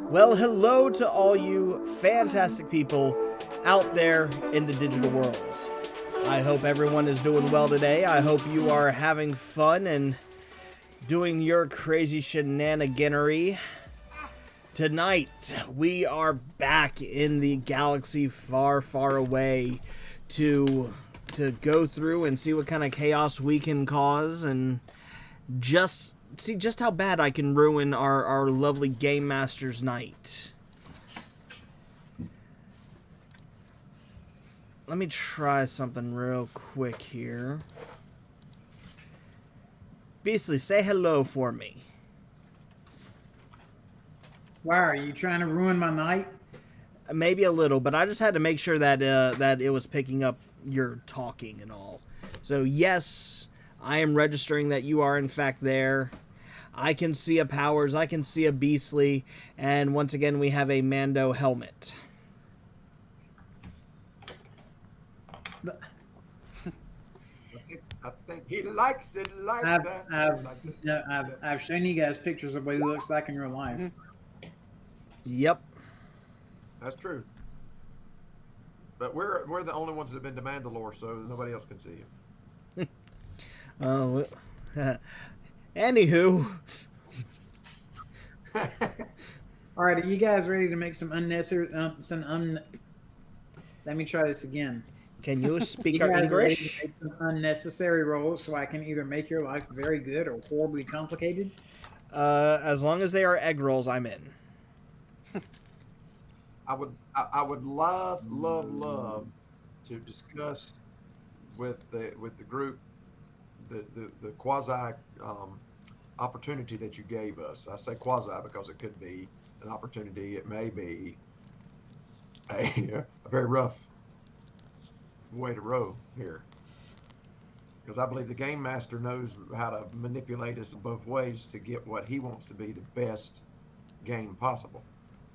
Well, hello to all you fantastic people out there in the digital worlds. I hope everyone is doing well today. I hope you are having fun and doing your crazy shenaniganery. Tonight, we are back in the galaxy far, far away to go through and see what kind of chaos we can cause and just see just how bad I can ruin our lovely game master's night. Let me try something real quick here. Beastly, say hello for me. Wow, are you trying to ruin my night? Maybe a little, but I just had to make sure that that it was picking up your talking and all. So yes, I am registering that you are in fact there. I can see a Powers, I can see a Beastly, and once again we have a Mando helmet. I think he likes it like I've that. I've Like that. no, I've shown you guys pictures of what he looks like in real life. Yep. That's true. But we're the only ones that have been to Mandalore, so nobody else can see him. Oh, anywho, All right, are you guys ready to make some unnecessary Let me try this again. can you You speak guys our ready to English? make some unnecessary rolls so I can either make your life very good or horribly complicated? As long as they are egg rolls, I'm in. I would love to discuss with the group the quasi opportunity that you gave us. I say quasi because it could be an opportunity. It may be a very rough way to row here. Because I believe the game master knows how to manipulate us both ways to get what he wants to be the best game possible.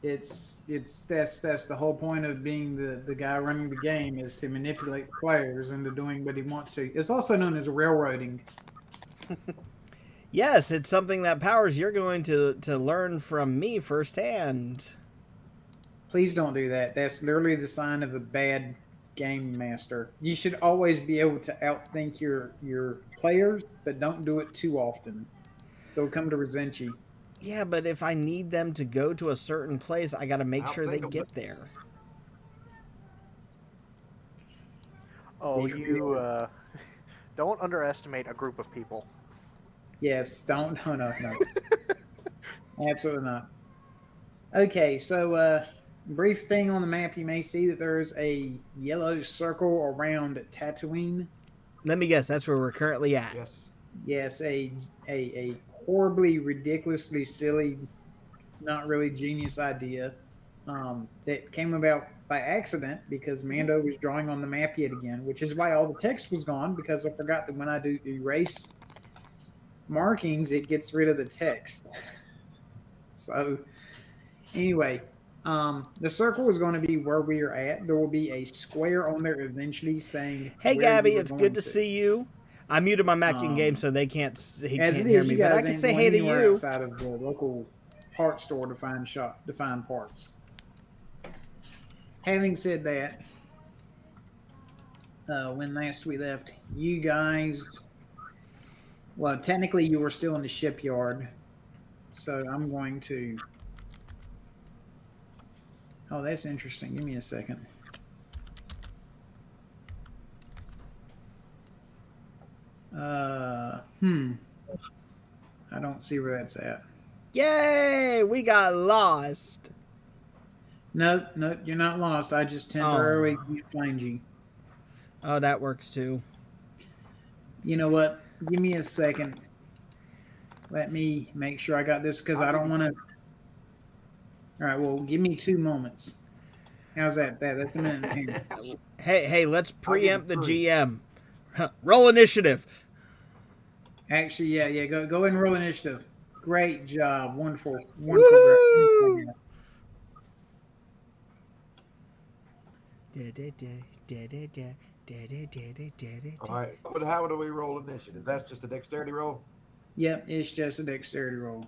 That's the whole point of being the guy running the game is to manipulate the players into doing what he wants to. It's also known as railroading. Yes, it's something that Powers you're going to learn from me firsthand. Please don't do that. That's literally the sign of a bad game master. You should always be able to outthink your players, but don't do it too often. They'll come to resent you. Yeah, but if I need them to go to a certain place, I got to make sure they Outthink them. get there. Oh, Be you creative. don't underestimate a group of people. Yes, don't. No, no, no. Absolutely not. Okay, so brief thing on the map, you may see that there's a yellow circle around Tatooine. Let me guess, that's where we're currently at. Yes. Yes, a horribly, ridiculously silly, not really genius idea that came about by accident because Mando was drawing on the map yet again, which is why all the text was gone because I forgot that when I do erase markings, it gets rid of the text. So, anyway, the circle is going to be where we are at. There will be a square on there eventually saying Hey, where Gabby, you are it's good going to to. see you. I muted my Mac in game Um, so he as it can't hear is, me, you but I guys can ain't say going hey to anywhere you. outside of the local parts store to find parts. Having said that, when last we left, you guys, well, technically you were still in the shipyard, so I'm going to. Oh, that's interesting. Give me a second. Hmm. I don't see where that's at. Yay! We got lost. Nope, nope, you're not lost. I just temporarily can't find you. Oh, that works too. You know what? Give me a second. Let me make sure I got this because I'll I give don't you want to. All right, well, give me 2 moments. How's that? That's a minute and a half. Hey, let's I'll give you preempt the three. GM. Roll initiative. Actually, yeah. Go ahead and roll initiative. Great job. Wonderful, wonderful, wonderful. Woo! All right. But how do we roll initiative? That's just a dexterity roll. Yep, it's just a dexterity roll.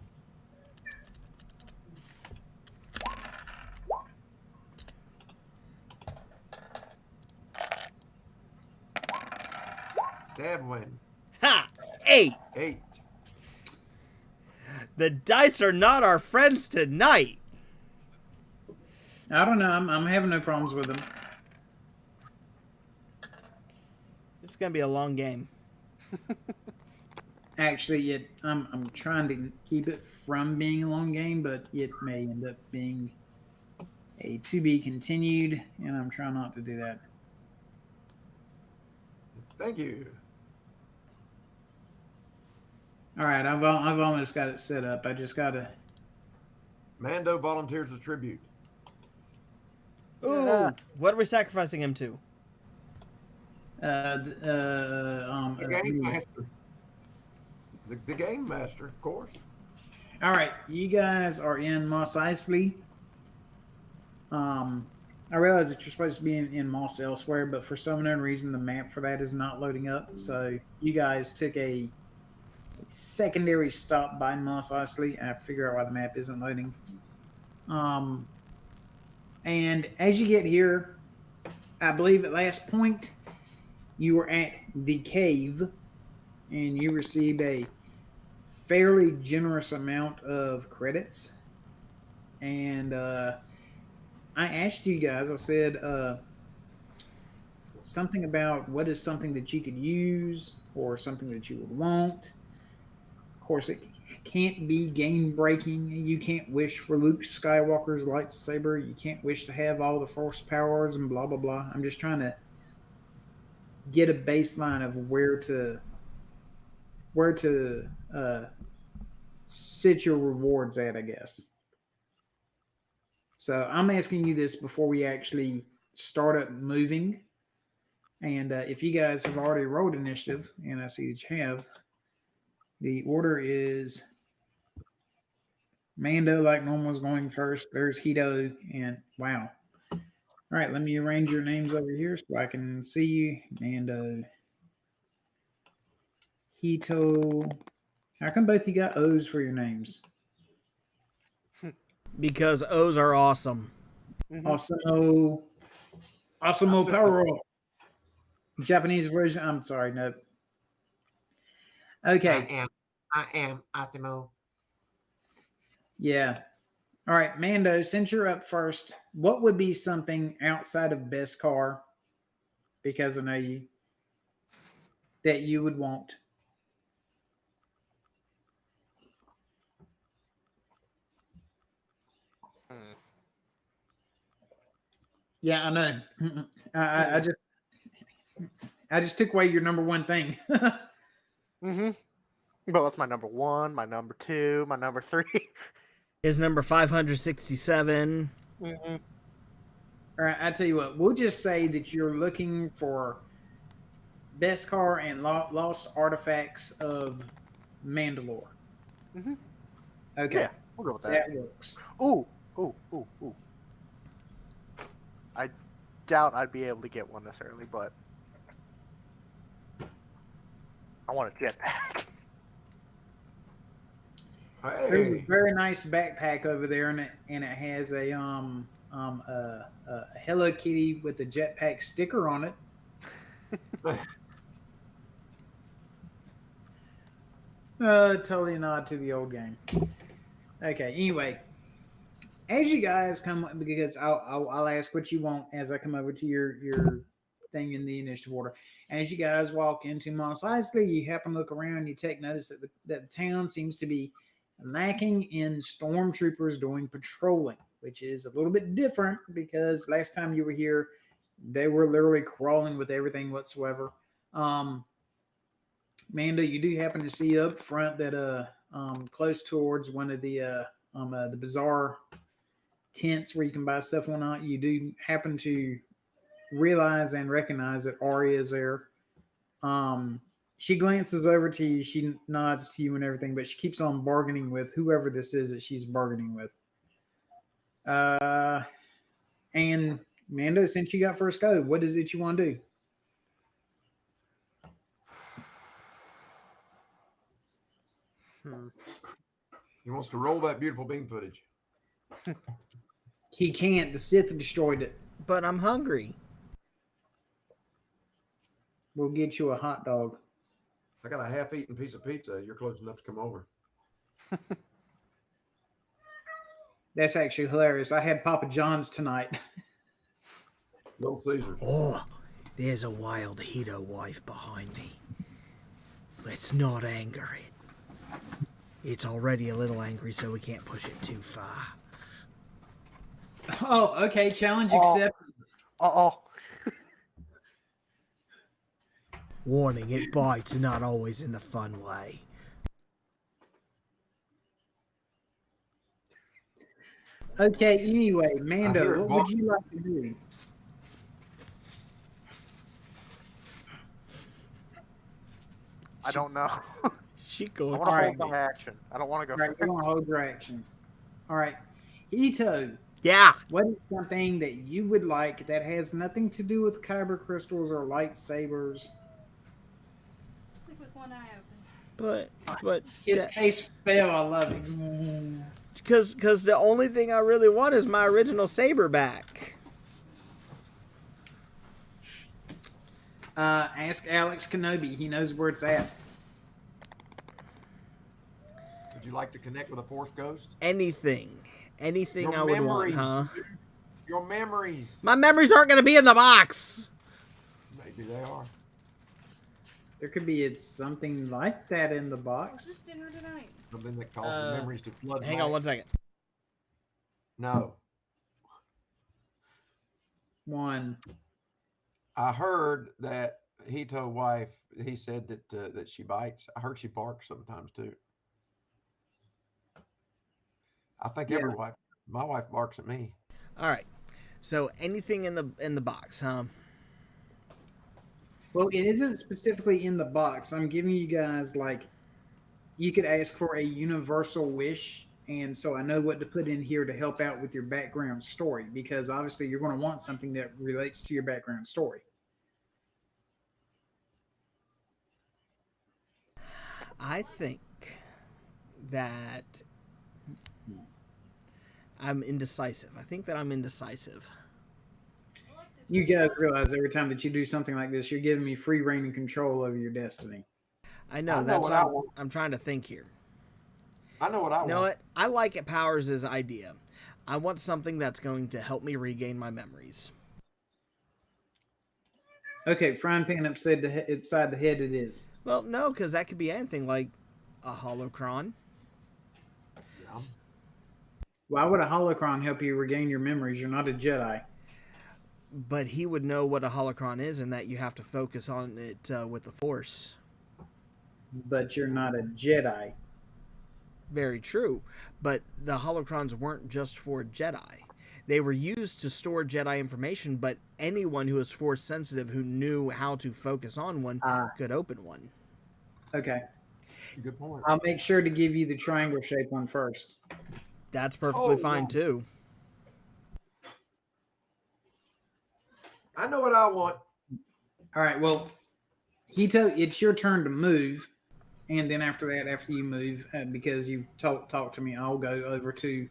7, Ha! 8. 8. The dice are not our friends tonight. I don't know. I'm having no problems with them. It's gonna be a long game. Actually, I'm trying to keep it from being a long game, but it may end up being a to be continued, and I'm trying not to do that. Thank you. All right, I've almost got it set up. I just gotta. Mando volunteers a tribute. Ooh, Yeah. what are we sacrificing him to? The game master. The game master, of course. All right, you guys are in Mos Eisley. I realize that you're supposed to be in Moss elsewhere, but for some unknown reason, the map for that is not loading up. So you guys took a secondary stop by Mos Eisley. I figure out why the map isn't loading. And as you get here, I believe at last point, you were at the cave, and you received a fairly generous amount of credits. And I asked you guys, I said something about what is something that you could use or something that you would want. Of course, it can't be game breaking. You can't wish for Luke Skywalker's lightsaber. You can't wish to have all the force powers and blah, blah, blah. I'm just trying to get a baseline of where to sit your rewards at, I guess. So I'm asking you this before we actually start up moving. And if you guys have already rolled initiative, and I see that you have, the order is Mando, like normal, is going first. There's Hito, and wow. All right, let me arrange your names over here so I can see you. Mando, Hito. How come both you got O's for your names? Because O's are awesome. Awesome. Awesome power. Japanese version. I'm sorry, no. Okay. I am Asimo. Yeah. All right, Mando, since you're up first, what would be something outside of Beskar, because I know you, that you would want? Yeah, I know. I just took away your number one thing. Well, that's my number 1, my number 2, my number 3. Is number 567. All right, I tell you what, we'll just say that you're looking for Beskar and lost artifacts of Mandalore. Okay, Yeah, we'll go with that. that works. Ooh. I doubt I'd be able to get one this early, but I want a jetpack. There's a Hey, very nice backpack over there, and it has a Hello Kitty with a jetpack sticker on it. Totally a nod to the old game. Okay, anyway, as you guys come, because I'll ask what you want as I come over to your thing in the initiative order. As you guys walk into Mos Eisley, you happen to look around, you take notice that the town seems to be lacking in stormtroopers doing patrolling, which is a little bit different because last time you were here, they were literally crawling with everything whatsoever. Mando, you do happen to see up front that close towards one of the bazaar tents where you can buy stuff and whatnot, you do happen to realize and recognize that Arya is there. She glances over to you, she nods to you and everything, but she keeps on bargaining with whoever this is that she's bargaining with. And Mando, since you got first go, what is it you want to do? he wants to roll that beautiful beam footage. He can't. The Sith destroyed it. But I'm hungry. We'll get you a hot dog. I got a half-eaten piece of pizza. You're close enough to come over. That's actually hilarious. I had Papa John's tonight. Little Caesars. Oh, there's a wild Hito wife behind me. Let's not anger it. It's already a little angry, so we can't push it too far. Oh, okay. Challenge Oh. accepted. Uh-oh. Warning, it bites and not always in the fun way. Okay, anyway, I hear Mando, it what bark. would you like to do? I don't know. She I going want to Alright. hold my action. I don't want to go All right, you're going to hold your action. All right. Ito, Yeah. what is something that you would like that has nothing to do with kyber crystals or lightsabers? Sleep with one eye open. But His face fell. I love it. because the only thing I really want is my original saber back. Ask Alex Kenobi. He knows where it's at. Would you like to connect with a Force Ghost? Anything Your I would want, memories, huh? dude. Your memories. My memories aren't gonna be in the box. Maybe they are. There could be something like that in the What's box. dinner tonight? Something that caused the memories to flood Hang back. on one second. No. One. I heard that Hito wife, he said that she bites. I heard she barks sometimes too. I think every wife, my wife barks at me. All right. So anything in the box, huh? Well, it isn't specifically in the box. I'm giving you guys you could ask for a universal wish, and so I know what to put in here to help out with your background story, because obviously you're going to want something that relates to your background story. I think that I'm indecisive. I think that I'm indecisive. You guys realize every time that you do something like this, you're giving me free reign and control over your destiny. I know I know that's what what I want. I'm trying to think here. I know what I You know want. what? I like Powers' idea. I want something that's going to help me regain my memories. Okay, frying pan upside the head it is. Well, no, because that could be anything like a holocron. Yeah. Why would a holocron help you regain your memories? You're not a Jedi. But he would know what a holocron is and that you have to focus on it with the Force. But you're not a Jedi. Very true. But the holocrons weren't just for Jedi. They were used to store Jedi information, but anyone who was Force sensitive who knew how to focus on one could open one. Okay. Good point. I'll make sure to give you the triangle shaped one first. That's perfectly Oh, fine wow. too. I know what I want. All right. Well, it's your turn to move, and then after that, after you move, because you've talked to me, I'll go over to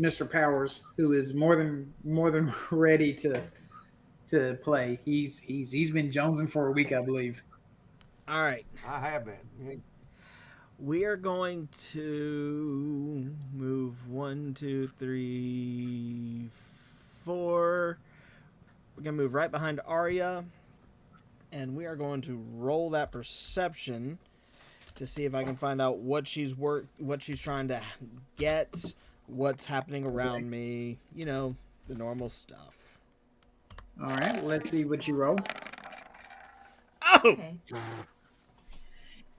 Mr. Powers, who is more than ready to play. He's been jonesing for a week, I believe. All right. I have been. We are going to move 1, 2, 3, 4. We're going to move right behind Arya. And we are going to roll that perception to see if I can find out what she's trying to get, what's happening around me, the normal stuff. All right. Let's see what you roll. Oh! Okay.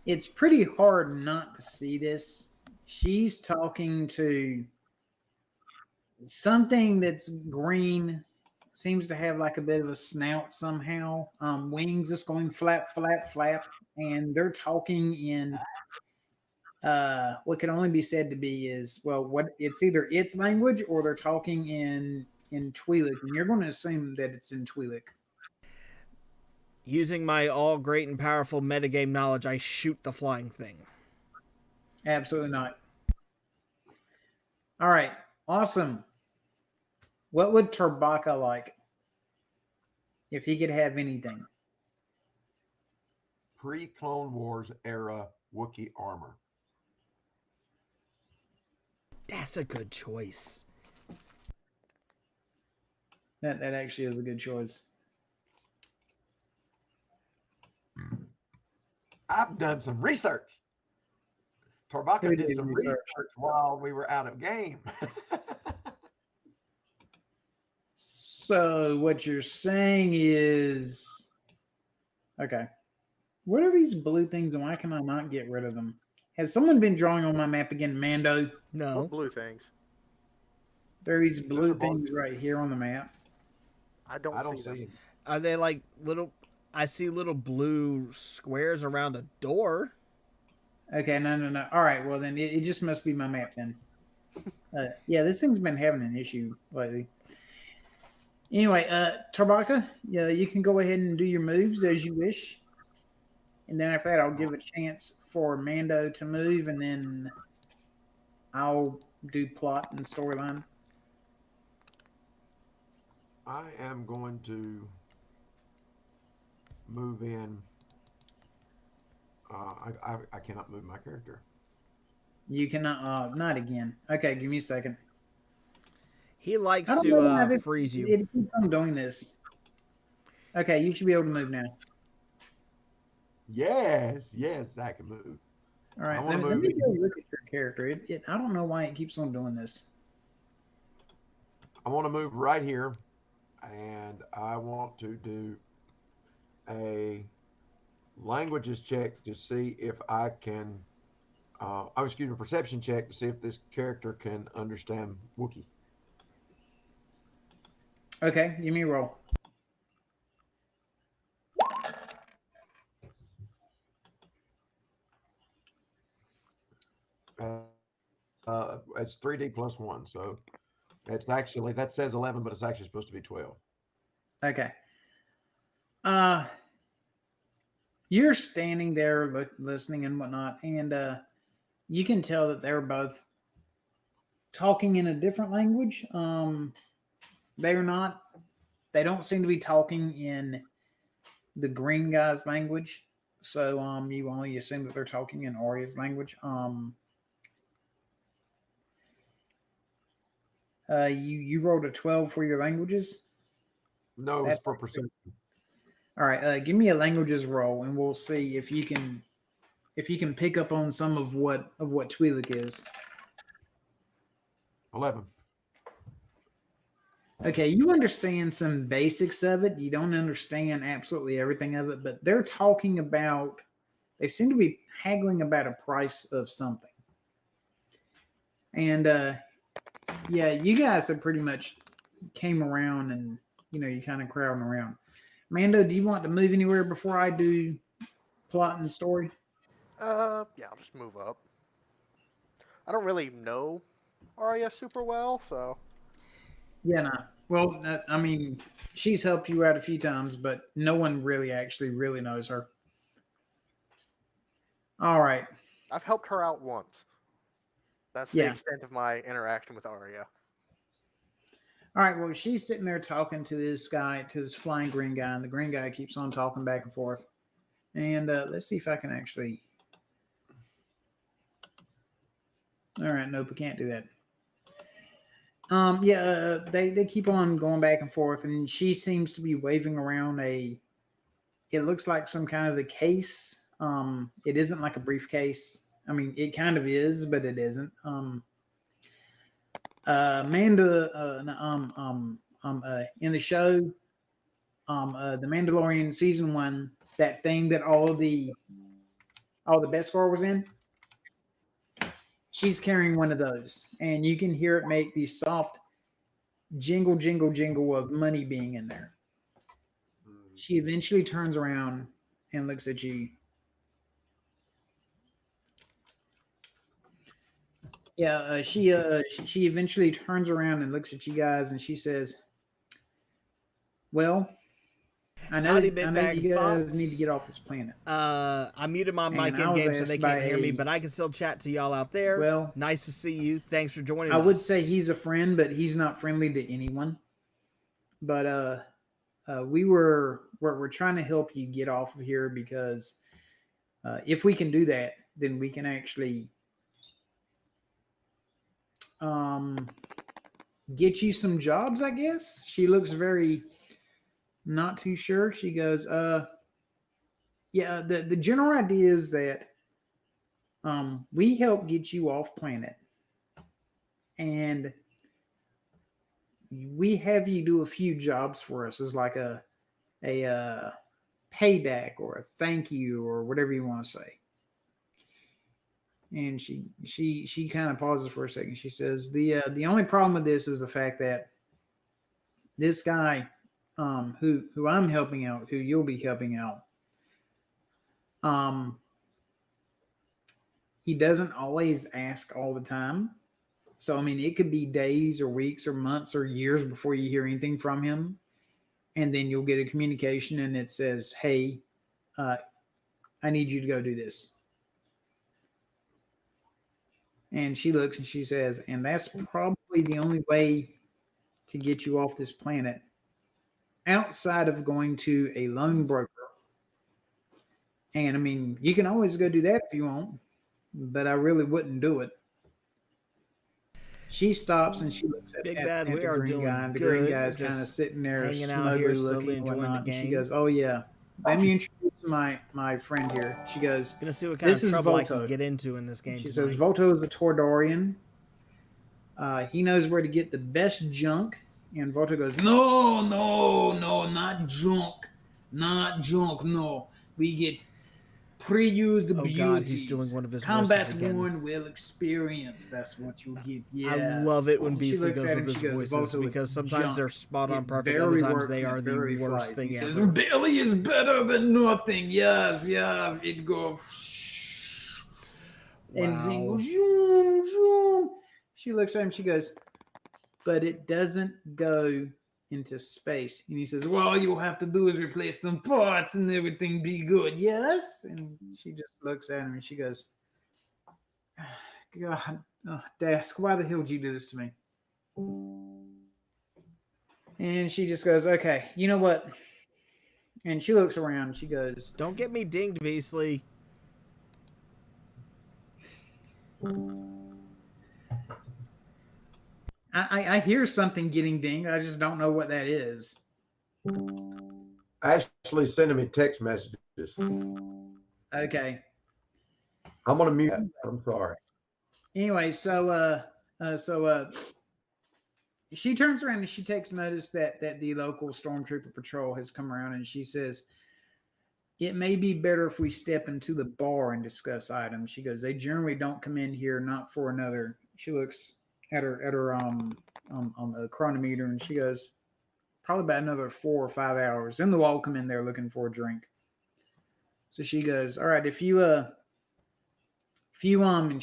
It's pretty hard not to see this. She's talking to something that's green, seems to have like a bit of a snout somehow. Wings just going flap, flap, flap. And they're talking in what can only be said to be what it's either its language or they're talking in Twi'lek. And you're going to assume that it's in Twi'lek. Using my all great and powerful metagame knowledge, I shoot the flying thing. Absolutely not. All right. Awesome. What would Turbaka like if he could have anything? pre-Clone Wars era Wookiee armor. That's a good choice. That actually is a good choice. I've done some research. Tarbaka Who did did some research? research while we were out of game. So what you're saying is, okay, what are these blue things and why can I not get rid of them? Has someone been drawing on my map again, Mando? No. What blue things? There are these Those blue are both- things right here on the map. I don't I don't see see them. it. Are they like little? I see little blue squares around a door. Okay, no. All right, well then it just must be my map then. Yeah, this thing's been having an issue lately. Anyway, Tarbaka, yeah, you can go ahead and do your moves as you wish. And then after that, I'll give a chance for Mando to move, and then I'll do plot and storyline. I am going to move in. I cannot move my character. You cannot, not again. Okay, give me a second. He likes I don't know why to freeze you. It keeps on doing this. Okay, you should be able to move now. Yes, I can move. All right, I wanna let me move go look at your character. I don't know why it keeps on doing this. I want to move right here, and I want to do a languages check to see if I can. Excuse me, perception check to see if this character can understand Wookiee. Okay, give me a roll. It's 3D plus 1, so it's actually that says 11, but it's actually supposed to be 12. Okay. You're standing there listening and whatnot, and you can tell that they're both talking in a different language. They don't seem to be talking in the green guy's language. So you only assume that they're talking in Arya's language. You rolled a 12 for your languages. No, That's it's for perception. All right, give me a languages roll, and we'll see if you can pick up on some of what Twi'lek is. 11. Okay, you understand some basics of it. You don't understand absolutely everything of it, but they're talking about. They seem to be haggling about a price of something, and yeah, you guys have pretty much came around, and you kind of crowding around. Mando, do you want to move anywhere before I do plot and story? Yeah, I'll just move up. I don't really know Arya super well, so. Yeah, no. Well, I mean, she's helped you out a few times, but no one really knows her. All right. I've helped her out once. That's the Yeah. extent of my interaction with Arya. All right. Well, she's sitting there talking to this guy, to this flying green guy, and the green guy keeps on talking back and forth. And let's see if I can actually. All right. Nope, I can't do that. Yeah, they keep on going back and forth, and she seems to be waving around it looks like some kind of a case. It isn't like a briefcase. I mean, it kind of is, but it isn't. Amanda, in the show, The Mandalorian season 1, that thing that all the Beskar was in, she's carrying one of those, and you can hear it make the soft jingle, jingle, jingle of money being in there. She eventually turns around and looks at you. Yeah, she eventually turns around and looks at you guys, and she says, "Well, I know Howdy, you guys Fox. need to get off this planet." I muted my mic And I in was game so asked they can't by hear me, a- but I can still chat to y'all out there. Well, Nice to see you. Thanks for joining I us. would say he's a friend, but he's not friendly to anyone. But we're trying to help you get off of here because if we can do that, then we can actually get you some jobs, I guess. She looks very not too sure. She goes, yeah, the general idea is that we help get you off planet. And we have you do a few jobs for us as like a payback or a thank you or whatever you want to say. And she kind of pauses for a second. She says, the only problem with this is the fact that this guy who I'm helping out, who you'll be helping out, he doesn't always ask all the time. So, I mean, it could be days or weeks or months or years before you hear anything from him. And then you'll get a communication and it says, hey, I need you to go do this. And she looks and she says, and that's probably the only way to get you off this planet outside of going to a loan broker. And I mean, you can always go do that if you want, but I really wouldn't do it. She stops and she looks at, Big at, Bad, at we the are green doing guy. The good. green guy's Just kind of sitting there, hanging out slowly here, slowly looking and enjoying the whatnot. And she game. goes, "Oh yeah, let me introduce my friend here." She goes, Gonna see what kind "This of is trouble I Volto." can get into in this game. She tonight. says, "Volto is a Tordorian. He knows where to get the best junk." And Volto goes, "No, not junk, no. We get pre-used beauties. God, he's doing one of his combat voices again. worn, well experienced. That's what you get." Yes. I love it when She Beasley looks goes at with him, his she goes, voices "Volto, because it's sometimes junk. they're spot on It perfect. barely Other times works they and are it the barely worst flies." thing He says, ever. "Barely is better than nothing. Yes, it goes." And the thing Wow. goes, zoom, zoom. She looks at him, she goes, "But it doesn't go into space." And he says, "Well, all you'll have to do is replace some parts and everything be good." "Yes." And she just looks at him and she goes, "God, Dask, why the hell did you do this to me?" And she just goes, "Okay, you know what?" And she looks around and she goes, Don't get me dinged, Beasley. I hear something getting dinged. I just don't know what that is. Ashley sending me text messages. Okay. I'm gonna mute. I'm sorry. Anyway, so she turns around and she takes notice that the local stormtrooper patrol has come around, and she says, "It may be better if we step into the bar and discuss items." She goes, "They generally don't come in here, not for another." She looks at her on the chronometer and she goes, "Probably about another 4 or 5 hours. Then they'll all come in there looking for a drink." So she goes, "All right, if you and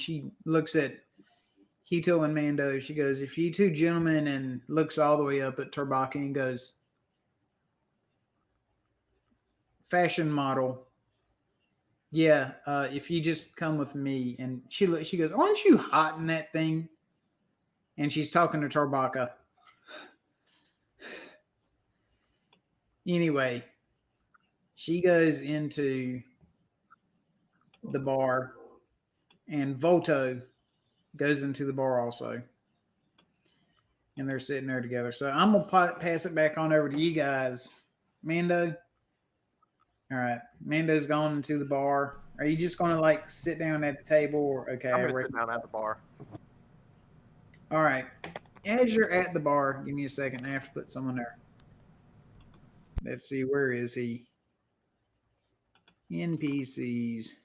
she looks at Hito and Mando, she goes, "If you two gentlemen," and looks all the way up at Tarbaki and goes, "Fashion model. Yeah, if you just come with me." And she goes, "Aren't you hot in that thing?" And she's talking to Tarbaka. Anyway, she goes into the bar, and Volto goes into the bar also. And they're sitting there together. So I'm going to pass it back on over to you guys. Mando? All right. Mando's gone into the bar. Are you just going to like sit down at the table? Or okay, I'm going to sit down at the bar. All right. As you're at the bar, give me a second. I have to put someone there. Let's see. Where is he? NPCs.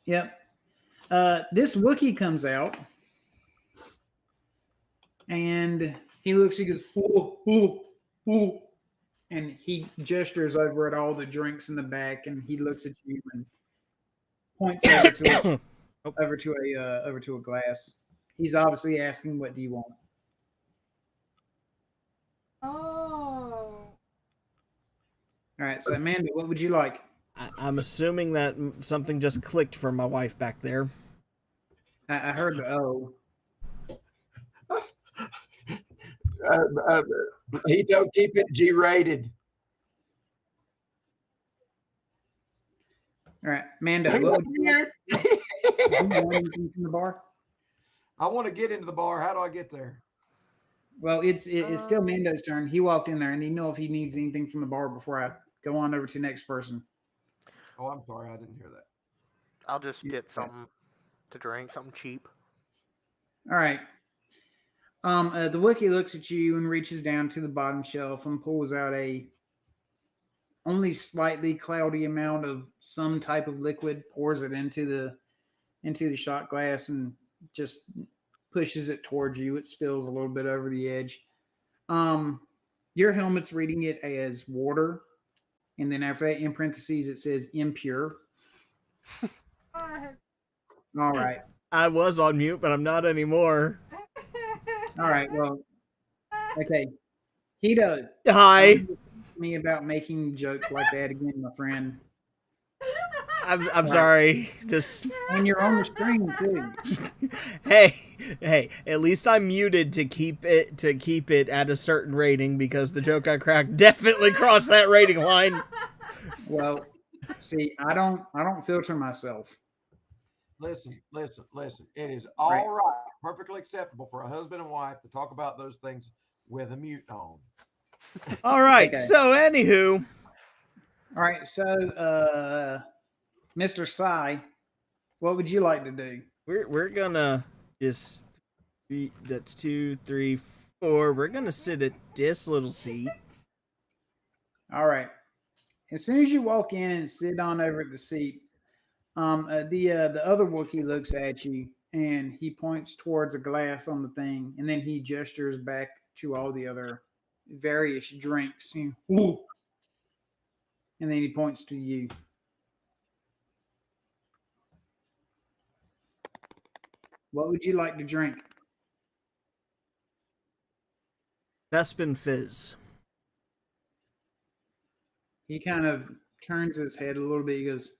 Yep. This Wookiee comes out. And he looks, he goes, "Ooh, ooh, ooh." And he gestures over at all the drinks in the back, and he looks at you and points over to a glass. He's obviously asking, "What do you want?" Oh. All right, so Amanda, what would you like? I'm assuming that something just clicked for my wife back there. I heard the O. He don't keep it G-rated. All right, Mando. Hey, What what would you like? Do you want weird. anything from the bar? I want to get into the bar. How do I get there? Well, it's still Um, Mando's turn. He walked in there, and he know if he needs anything from the bar before I go on over to the next person. Oh, I'm sorry. I didn't hear that. I'll just You- get something to drink, something cheap. All right. The Wookiee looks at you and reaches down to the bottom shelf and pulls out a only slightly cloudy amount of some type of liquid, pours it into the shot glass, and just pushes it towards you. It spills a little bit over the edge. Your helmet's reading it as water, and then after that, in parentheses, it says impure. All right. I was on mute, but I'm not anymore. All right. Well, okay. Hito, Hi. don't me about making jokes like that again, my friend. I'm Right. sorry. Just And you're on the screen too. hey, at least I'm muted to keep it at a certain rating because the joke I cracked definitely crossed that rating line. Well, see, I don't filter myself. Listen. It is Right. all right, perfectly acceptable for a husband and wife to talk about those things with a mute on. All right. Okay. So anywho, All right. So, Mr. Sai, what would you like to do? we're gonna just that's 2, 3, 4. We're gonna sit at this little seat. All right. As soon as you walk in and sit on over at the seat, the other Wookiee looks at you and he points towards a glass on the thing, and then he gestures back to all the other various drinks. Ooh. And then he points to you. What would you like to drink? Bespin Fizz. He kind of turns his head a little bit. He goes,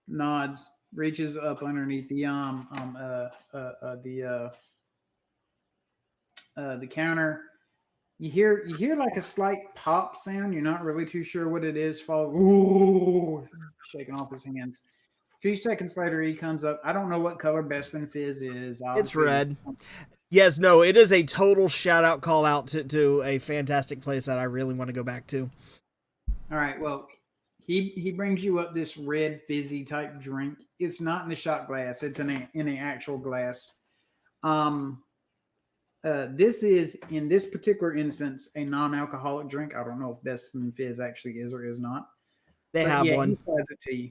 nods, reaches up underneath the counter. You hear like a slight pop sound. You're not really too sure what it is. Ooh, shaking off his hands. A few seconds later, he comes up. I don't know what color Bespin Fizz is. It's Obviously, red. Yes, no, it is a total shout out call out to a fantastic place that I really want to go back to. All right. Well, he brings you up this red fizzy type drink. It's not in the shot glass. It's in an actual glass. This is, in this particular instance, a non-alcoholic drink. I don't know if Bespin Fizz actually is or is not. They But have yeah, one. He adds it to you.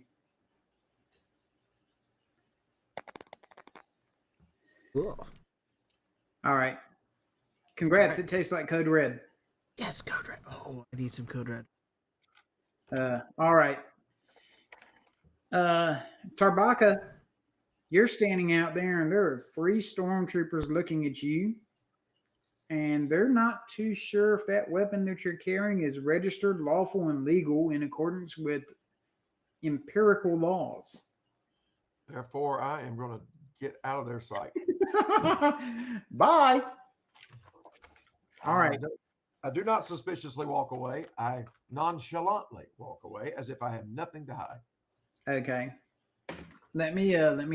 Ugh. All right. Congrats. It tastes like Code Red. Yes, Code Red. Oh, I need some Code Red. All right. Tarbaka, you're standing out there, and there are 3 stormtroopers looking at you, and they're not too sure if that weapon that you're carrying is registered, lawful, and legal in accordance with empirical laws. Therefore, I am going to get out of their sight. Bye. All right. I do not suspiciously walk away. I nonchalantly walk away as if I have nothing to hide. Okay. Let me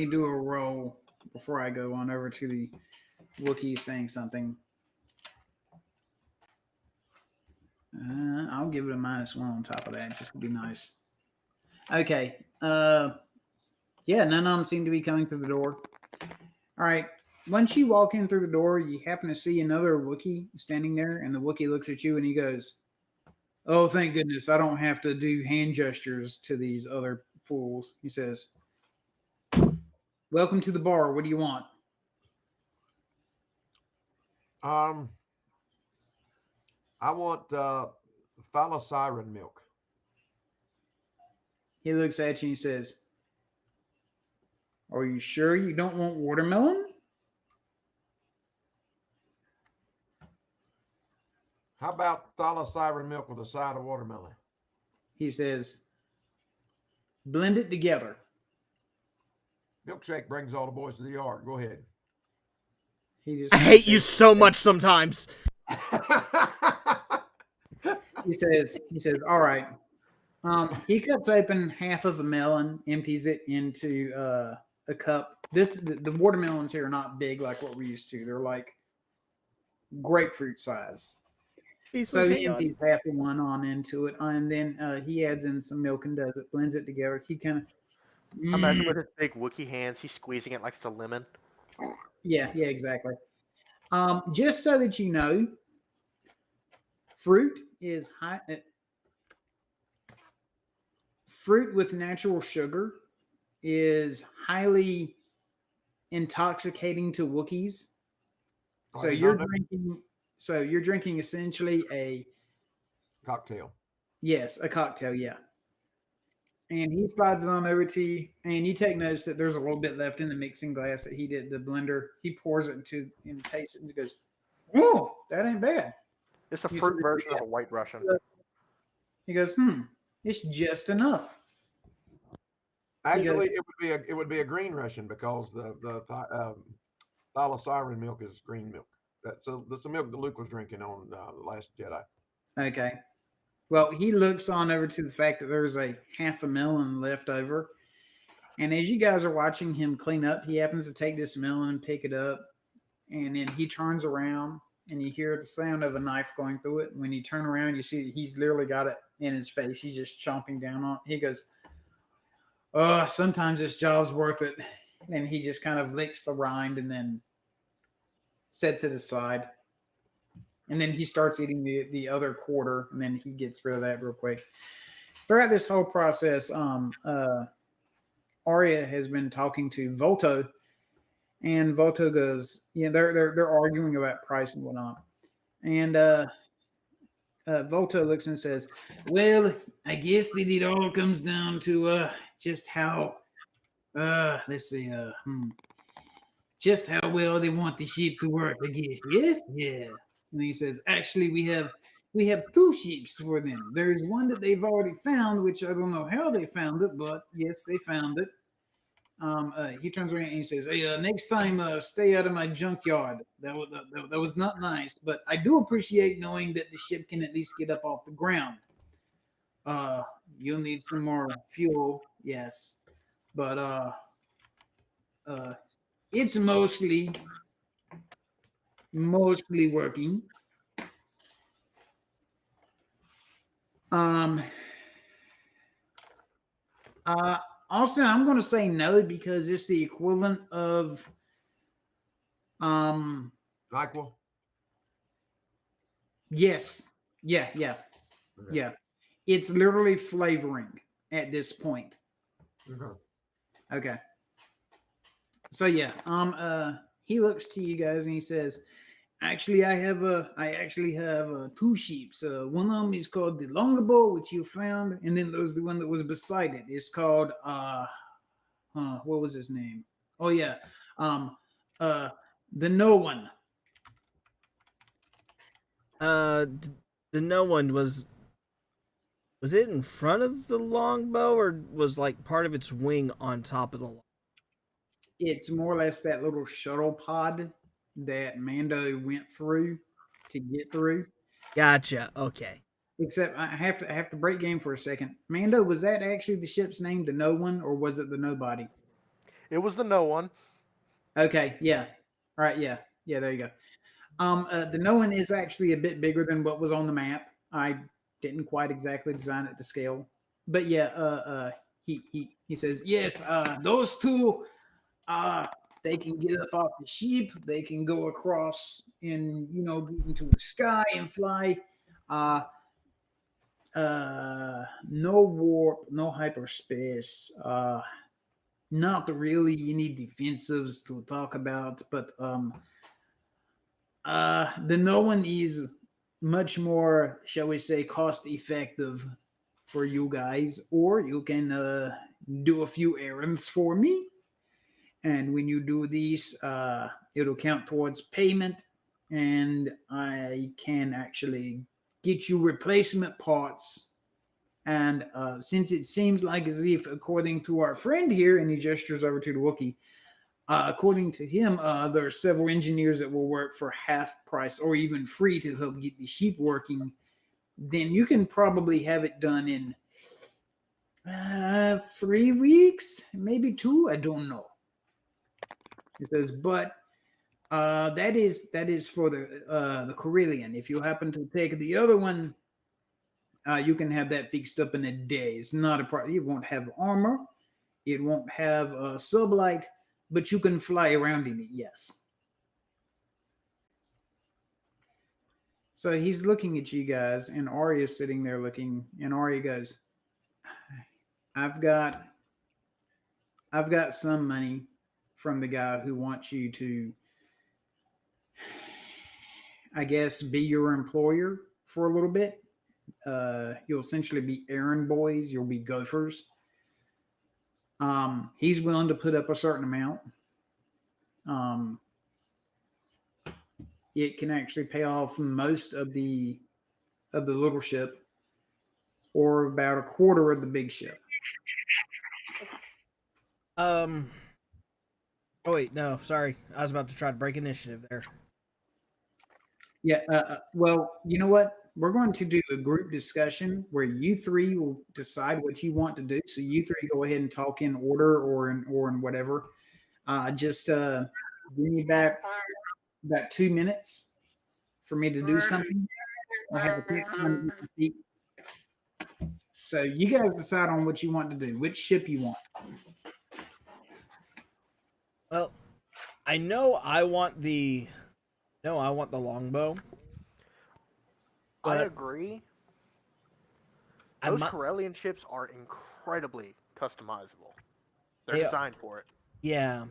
do a roll before I go on over to the Wookiee saying something. I'll give it a -1 on top of that, just to be nice. Okay. Yeah, none of them seem to be coming through the door. All right. Once you walk in through the door, you happen to see another Wookiee standing there, and the Wookiee looks at you and he goes, "Oh, thank goodness, I don't have to do hand gestures to these other fools." He says, "Welcome to the bar. What do you want?" I want thylacyrene milk. He looks at you and he says, "Are you sure you don't want watermelon?" How about thylacyrene milk with a side of watermelon? He says, "Blend it together." Milkshake brings all the boys to the yard. Go ahead. He just I hate you so much sometimes. He says, "All right. He cuts open half of a melon, empties it into a cup. The watermelons here are not big like what we're used to. They're like grapefruit size. He's So like, he hang on. empties half of one on into it, and then he adds in some milk and does it, blends it together. He kind of, I imagine with his big Wookiee hands, he's squeezing it like it's a lemon. yeah, exactly. Just so that you know, fruit is high. Fruit with natural sugar is highly intoxicating to Wookiees. So you're drinking. So you're drinking essentially a Cocktail. yes, a cocktail. Yeah. And he slides it on over to you, and you take notice that there's a little bit left in the mixing glass that he did the blender. He pours it into and tastes it, and he goes, "Oh, that ain't bad." It's a You fruit said- version of a White Russian. He goes, it's just enough. Actually, it would be a green Russian because the thylacirin milk is green milk. That's the milk that Luke was drinking on the Last Jedi. Okay. Well, he looks on over to the fact that there's a half a melon left over. And as you guys are watching him clean up, he happens to take this melon and pick it up. And then he turns around and you hear the sound of a knife going through it. And when you turn around, you see he's literally got it in his face. He's just chomping down on it. He goes, "Oh, sometimes this job's worth it." And he just kind of licks the rind and then sets it aside. And then he starts eating the other quarter, and then he gets rid of that real quick. Throughout this whole process, Arya has been talking to Volto, and Volto goes, they're arguing about price and whatnot. And Volto looks and says, "Well, I guess that it all comes down to just how, let's see, just how well they want the ship to work, I guess. Yes, yeah." And he says, "Actually, we have two ships for them. There's one that they've already found, which I don't know how they found it, but yes, they found it." He turns around and he says, "Hey, next time, stay out of my junkyard. That was not nice, but I do appreciate knowing that the ship can at least get up off the ground. You'll need some more fuel, yes, but it's mostly working." Austin, I'm going to say no because it's the equivalent of NyQuil? yes. Yeah. It's literally flavoring at this point. Okay. So yeah, he looks to you guys and he says, "Actually, I actually have two ships. One of them is called the Longbow, which you found, and then there's the one that was beside it. It's called what was his name? Oh yeah, the No One." The No One was it in front of the longbow, or was like part of its wing on top of the longbow? It's more or less that little shuttle pod that Mando went through to get through. Gotcha. Okay. Except I have to break game for a second. Mando, was that actually the ship's name, the No One, or was it the Nobody? It was the No One. Okay, yeah. All right, yeah. There you go. The No One is actually a bit bigger than what was on the map. I didn't quite exactly design it to scale, but yeah. He says yes. Those two, they can get up off the ship. They can go across and get into the sky and fly. No warp, no hyperspace. Not really any defensives to talk about, but the No One is much more, shall we say, cost effective for you guys, or you can do a few errands for me. And when you do these, it'll count towards payment, and I can actually get you replacement parts. And since it seems like as if, according to our friend here, and he gestures over to the Wookiee, according to him, there are several engineers that will work for half price or even free to help get the ship working, then you can probably have it done in 3 weeks, maybe 2. I don't know. He says, but that is for the Carillion. If you happen to take the other one, you can have that fixed up in a day. It's not a problem. You won't have armor. It won't have sublight, but you can fly around in it. Yes. So he's looking at you guys, and Arya's sitting there looking, and Arya goes, I've got some money from the guy who wants you to, I guess, be your employer for a little bit. You'll essentially be errand boys. You'll be gophers. He's willing to put up a certain amount. It can actually pay off most of the little ship, or about a quarter of the big ship. Oh wait, no, sorry. I was about to try to break initiative there. Yeah. Well, you know what? We're going to do a group discussion where you three will decide what you want to do. So you three go ahead and talk in order or in whatever. Just give me back about 2 minutes for me to do something. I have a quick time to speak. So you guys decide on what you want to do, which ship you want. Well, I know I want the longbow. I But agree. I Those mi- Corellian ships are incredibly customizable. They're They- designed for it. Yeah,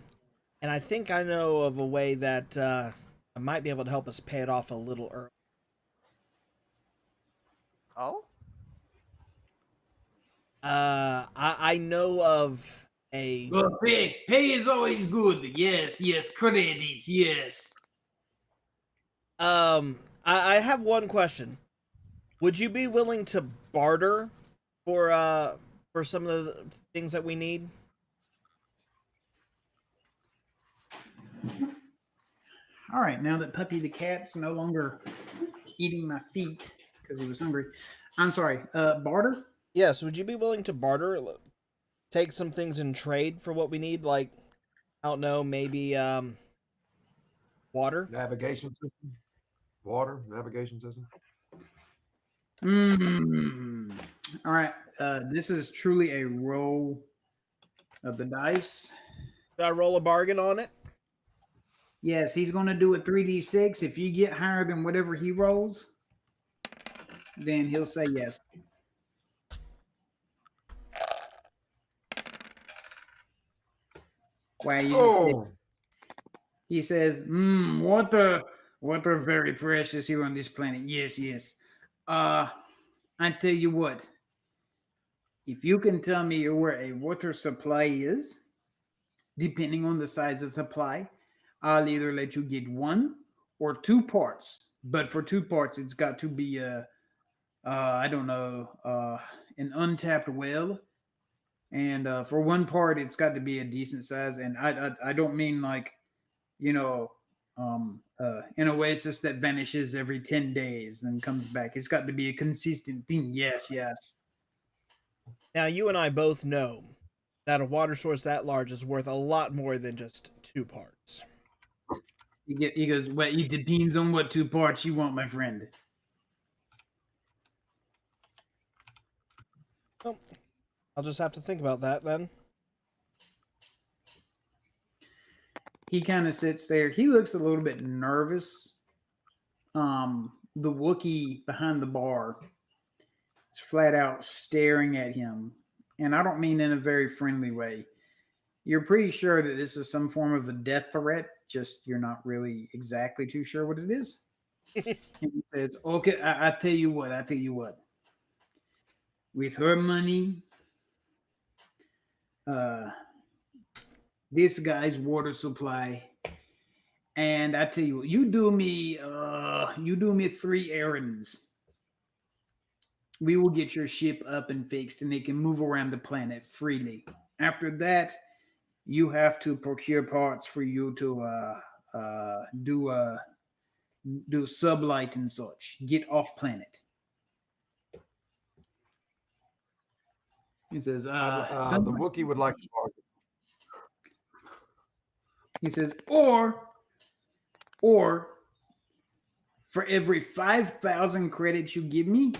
and I think I know of a way that I might be able to help us pay it off a little early. Oh? I know of a. Well, pay is always good. Yes, credit, yes. I have one question. Would you be willing to barter for some of the things that we need? All right, now that Puppy the cat's no longer eating my feet because he was hungry. I'm sorry, barter? Yes, would you be willing to barter? Take some things in trade for what we need, like, I don't know, maybe water? Navigation system. Water, navigation system. All right, this is truly a roll of the dice. Did I roll a bargain on it? Yes, he's going to do a 3d6. If you get higher than whatever he rolls, then he'll say yes. Wow, he says, water very precious here on this planet. Yes. I tell you what, if you can tell me where a water supply is, depending on the size of supply, I'll either let you get 1 or 2 parts. But for 2 parts, it's got to be I don't know, an untapped well. And for 1 part, it's got to be a decent size. And I don't mean like, an oasis that vanishes every 10 days and comes back. It's got to be a consistent thing. Yes. Now, you and I both know that a water source that large is worth a lot more than just 2 parts. He goes, well, it depends on what 2 parts you want, my friend. Well, I'll just have to think about that then. He kind of sits there. He looks a little bit nervous. The Wookiee behind the bar is flat out staring at him. And I don't mean in a very friendly way. You're pretty sure that this is some form of a death threat, just you're not really exactly too sure what it is. And he says, okay, I tell you what. With her money, this guy's water supply, and I tell you what, you do me 3 errands. We will get your ship up and fixed, and it can move around the planet freely. After that, you have to procure parts for you to do sublight and such. Get off planet. He says, The some, Wookiee would like to bargain. he says, or for every 5,000 credits you give me,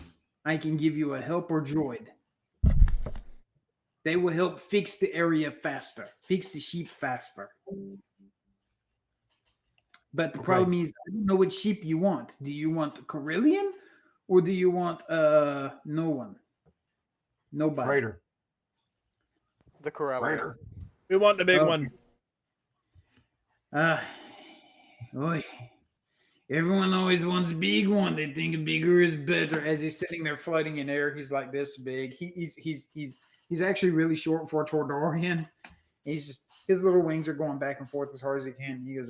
I can give you a helper droid. They will help fix the area faster, fix the sheep faster. But the problem is, I don't know which sheep you want. Do you want the Corellian, or do you want no one? Nobody. Freighter. The Corellian. Freighter. We want the big Okay. one. Boy, everyone always wants a big one. They think a bigger is better. As he's sitting there floating in air, he's like this big. He's actually really short for a Tordorian. He's just his little wings are going back and forth as hard as he can. He goes,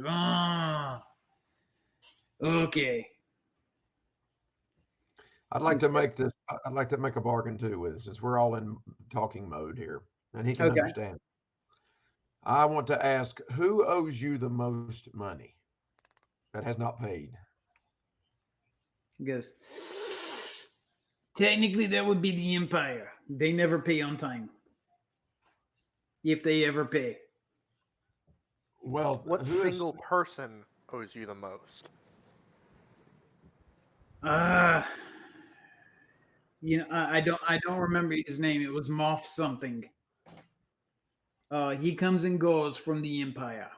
okay. I'd like to make this. I'd like to make a bargain too with, since we're all in talking mode here, and he can Okay. understand. I want to ask, who owes you the most money that has not paid? He goes, technically, that would be the Empire. They never pay on time. If they ever pay. Well, What who is- single person owes you the most? I don't remember his name. It was Moff something. He comes and goes from the Empire.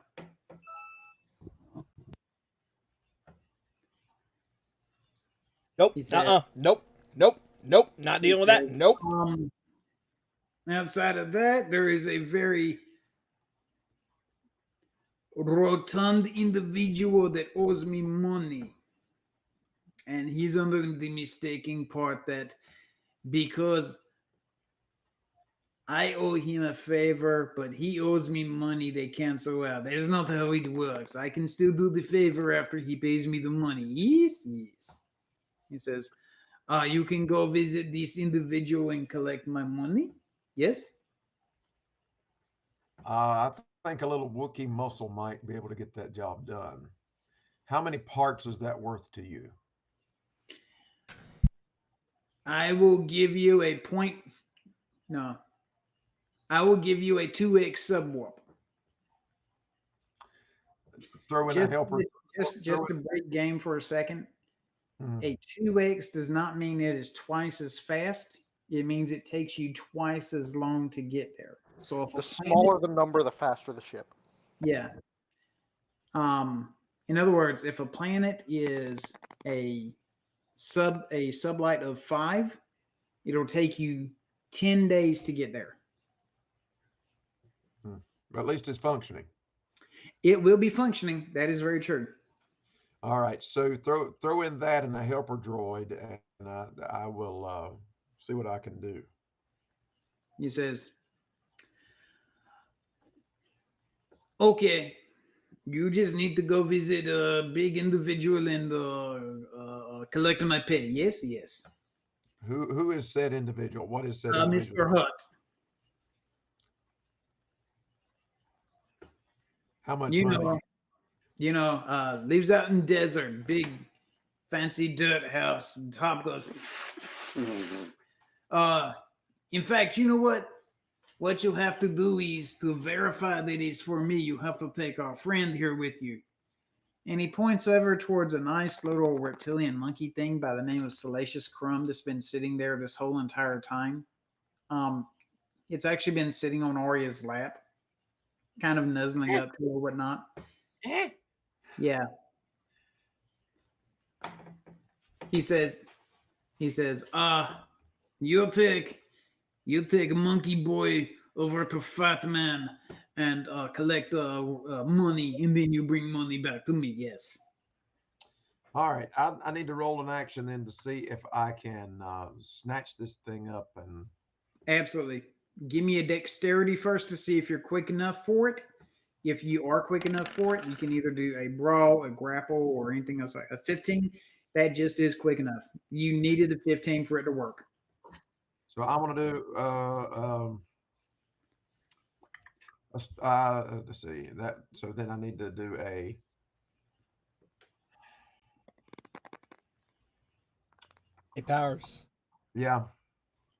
Nope. He said- Nope. Nope. Nope. Not dealing with that. Nope. Outside of that, there is a very rotund individual that owes me money. And he's under the mistaken part that because I owe him a favor, but he owes me money, they cancel out. That's not how it works. I can still do the favor after he pays me the money. Yes. He says, you can go visit this individual and collect my money. Yes? I think a little Wookiee muscle might be able to get that job done. How many parts is that worth to you? I will give you a point. No. I will give you a 2x subwarp. Throw in a helper. Just to break game for a second. Mhm. A 2x does not mean it is twice as fast. It means it takes you twice as long to get there. So if The a smaller the number, the faster the ship. yeah. In other words, if a planet is a sublight of 5, it'll take you 10 days to get there. But at least it's functioning. It will be functioning. That is very true. All right, so throw in that and a helper droid, and I will see what I can do. He says, okay, you just need to go visit a big individual and collect my pay. Yes. Who is said individual? What is said individual? Mr. Hutt. How much You money? know, lives out in desert, big fancy dirt house. The top goes. In fact, you know what? What you have to do is to verify that it's for me. You have to take our friend here with you. And he points over towards a nice little reptilian monkey thing by the name of Salacious Crumb that's been sitting there this whole entire time. It's actually been sitting on Arya's lap, kind of nuzzling up to her or whatnot. Yeah. He says, you'll take Monkey Boy over to Fat Man and collect money, and then you bring money back to me. Yes. All right, I need to roll an action then to see if I can snatch this thing up. And Absolutely. Give me a dexterity first to see if you're quick enough for it. If you are quick enough for it, you can either do a brawl, a grapple, or anything else like a 15. That just is quick enough. You needed a 15 for it to work. so I want to do let's see that. So then I need to do a. It powers. Yeah.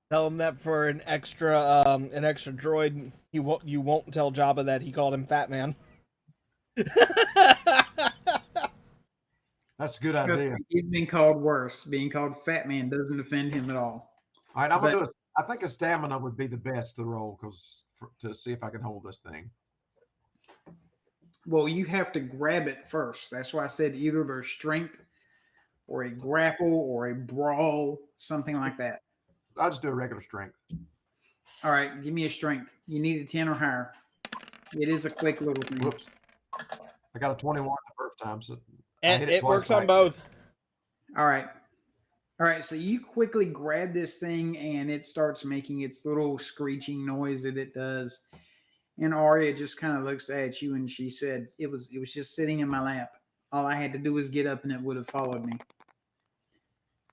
Tell him that for an extra droid, you won't tell Jabba that he called him Fat Man. That's a good Trust idea. me, he's been called worse. Being called Fat Man doesn't offend him at all. All right, I'm But- gonna do it. I think a stamina would be the best to roll to see if I can hold this thing. Well, you have to grab it first. That's why I said either there's strength or a grapple or a brawl, something like that. I'll just do a regular strength. All right, give me a strength. You need a 10 or higher. It is a quick little thing. Whoops. I got a 21 the first time, so I And hit it twice works by on both. All right. All right, so you quickly grab this thing and it starts making its little screeching noise that it does. And Arya just kind of looks at you and she said, it was just sitting in my lap. All I had to do was get up and it would have followed me.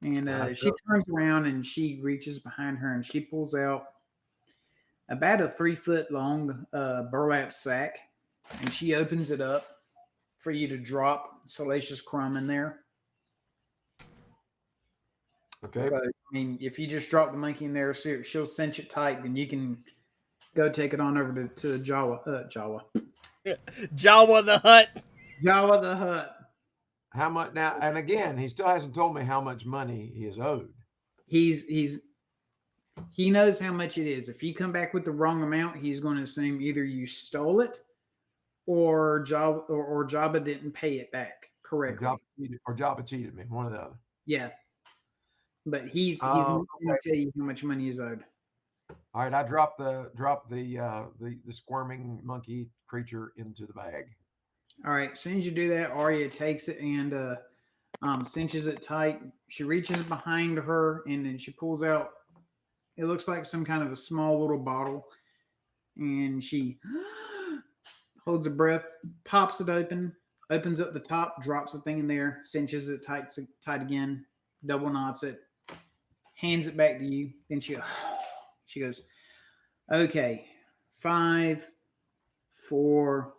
And she turns around and she reaches behind her and she pulls out about a 3-foot long burlap sack and she opens it up for you to drop Salacious Crumb in there. Okay. So, I mean, if you just drop the monkey in there, she'll cinch it tight, then you can go take it on over to Jawa. Jawa the Hutt. Jawa the Hutt. How much now? And again, he still hasn't told me how much money he is owed. He knows how much it is. If you come back with the wrong amount, he's going to assume either you stole it or Jabba didn't pay it back correctly. Jabba cheated me. One or the other. Yeah. But he's not going to tell you how much money is owed. All right, I dropped the squirming monkey creature into the bag. All right. As soon as you do that, Arya takes it and cinches it tight. She reaches behind her and then she pulls out. It looks like some kind of a small little bottle, and she holds a breath, pops it open, opens up the top, drops the thing in there, cinches it tight again, double knots it, hands it back to you. Then she goes, okay, 5, 4,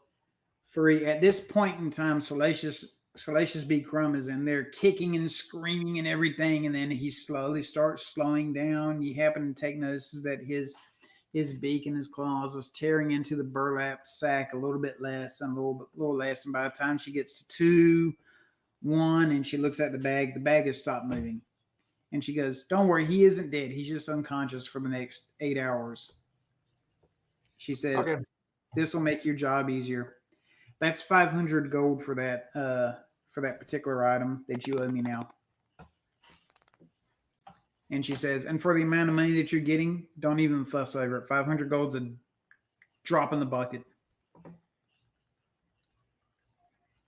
3. At this point in time, Salacious B. Crumb is in there kicking and screaming and everything, and then he slowly starts slowing down. You happen to take notice that his beak and his claws is tearing into the burlap sack a little bit less and a little less. And by the time she gets to 2, 1, and she looks at the bag has stopped moving. And she goes, don't worry, he isn't dead. He's just unconscious for the next 8 hours. She says, okay, this will make your job easier. That's 500 gold for that particular item that you owe me now. And she says, and for the amount of money that you're getting, don't even fuss over it. 500 gold's a drop in the bucket.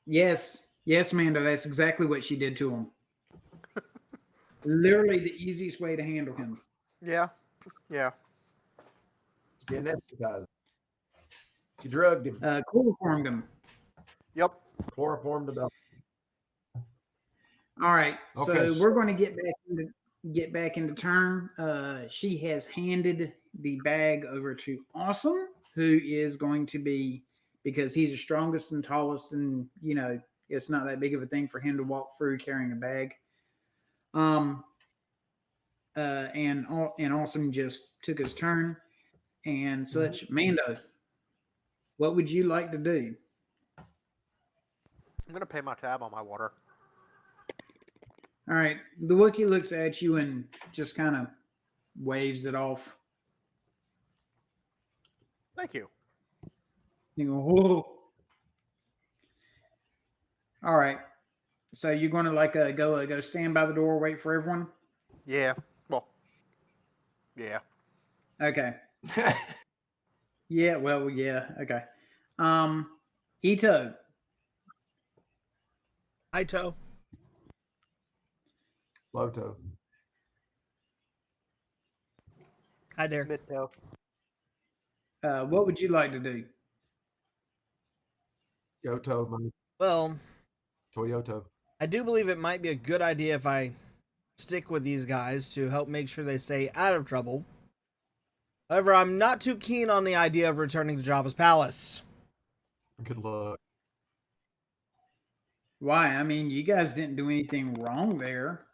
Yes, Mando, that's exactly what she did to him. Literally the easiest way to handle him. Yeah. He's getting hypnotized. She drugged him. Chloroformed him. Yep. Chloroformed him. All right. Okay. So we're going to get back into turn. She has handed the bag over to Awesome, who is going to be, because he's the strongest and tallest, and it's not that big of a thing for him to walk through carrying a bag. And Awesome just took his turn and such. Mando, what would you like to do? I'm going to pay my tab on my water. All right. The Wookiee looks at you and just kind of waves it off. Thank you. You go, whoa. All right. So you're going to go stand by the door, wait for everyone? Yeah. Well, yeah. Okay. Yeah. Well, yeah. Okay. Ito. Ito. Loto. Hi there. Mid-toe. What would you like to do? Yoto. Well, Toyota. I do believe it might be a good idea if I stick with these guys to help make sure they stay out of trouble. However, I'm not too keen on the idea of returning to Jabba's palace. Good luck. Why? I mean, you guys didn't do anything wrong there.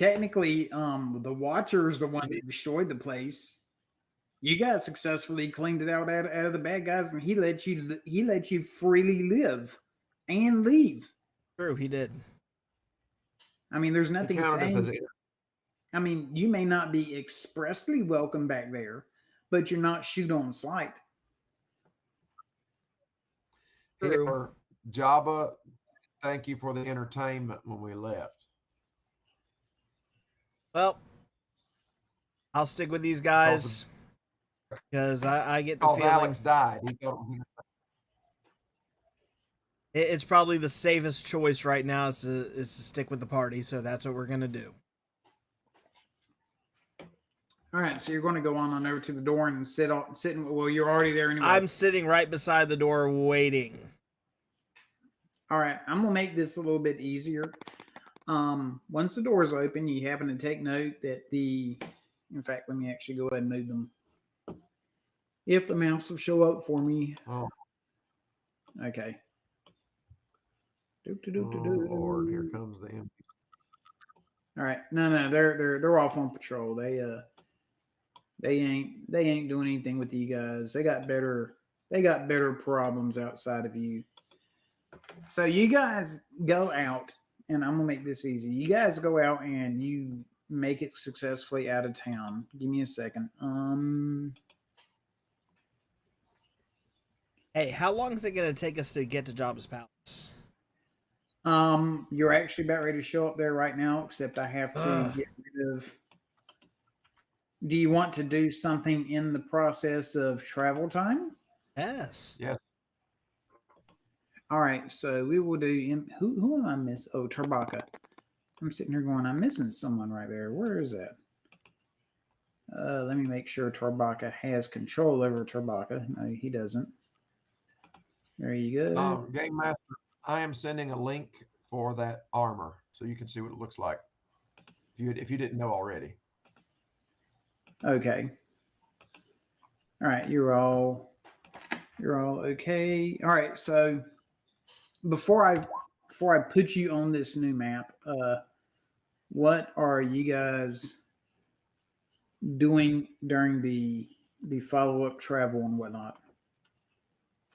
technically, the Watcher's the one that destroyed the place. You guys successfully cleaned it out of the bad guys, and he let you freely live and leave. True, he did. I mean, there's He nothing counted us saying. as I mean, you may not be expressly welcome back there, but you're not shoot on sight. True. here. Jabba, thank you for the entertainment when we left. Well, I'll stick with these guys because I get the Because feeling Alex died. He thought it's probably the safest choice right now is to stick with the party. So that's what we're gonna do. All right, so you're going to go on over to the door and sitting. Well, you're already there anyway. I'm sitting right beside the door waiting. All right, I'm gonna make this a little bit easier. Once the doors open, you happen to take note that in fact, let me actually go ahead and move them. If the mouse will show up for me. Oh. Okay. Oh, Lord, here comes the empty. All right, no, they're off on patrol. They ain't doing anything with you guys. They got better problems outside of you. So you guys go out, and I'm gonna make this easy. You guys go out and you make it successfully out of town. Give me a second. Hey, how long is it gonna take us to get to Jabba's palace? You're actually about ready to show up there right now, except I have to get rid of. Do you want to do something in the process of travel time? Yes. Yes. All right, so we will do. Who am I miss? Oh, Tarbaka. I'm sitting here going, I'm missing someone right there. Where is that? Let me make sure Tarbaka has control over Tarbaka. No, he doesn't. There you go. Game Master, I am sending a link for that armor so you can see what it looks like. If you didn't know already. Okay. All right, you're all okay. All right, so before I put you on this new map, what are you guys doing during the follow-up travel and whatnot?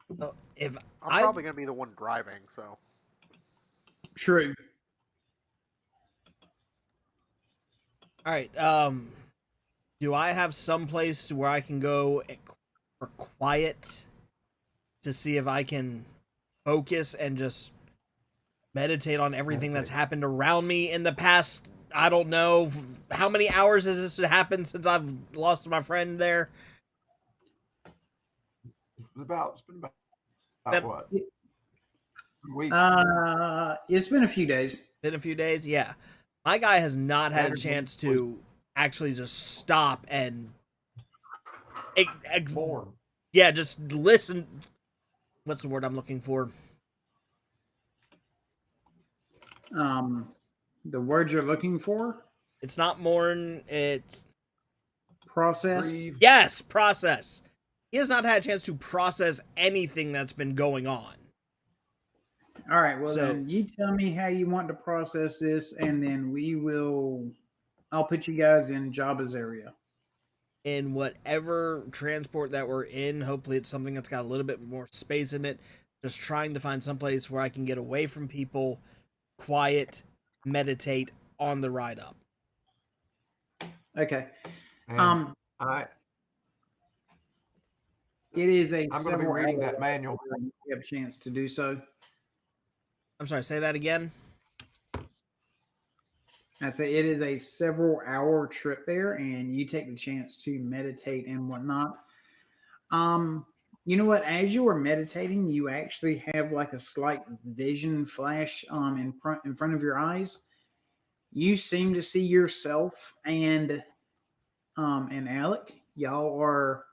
Well, if I'm probably going to be the one driving, so. True. All right. Do I have some place where I can go for quiet to see if I can focus and just meditate on everything that's happened around me in the past? I don't know how many hours has this happened since I've lost my friend there. It's been about what? Week. It's been a few days. Been a few days, yeah. My guy has not had a chance to actually just stop and yeah, just listen. What's the word I'm looking for? The word you're looking for? It's not mourn, it's process. Grieve. Yes, process. He has not had a chance to process anything that's been going on. All right, well then you tell me how you want to process this, and then I'll put you guys in Jabba's area. In whatever transport that we're in, hopefully it's something that's got a little bit more space in it. Just trying to find some place where I can get away from people, quiet, meditate on the ride up. Okay. And it is a. I'm going to be reading that manual. You have a chance to do so. I'm sorry, say that again. I say it is a several-hour trip there, and you take the chance to meditate and whatnot. You know what? As you are meditating, you actually have like a slight vision flash in front of your eyes. You seem to see yourself and Alec. Y'all are.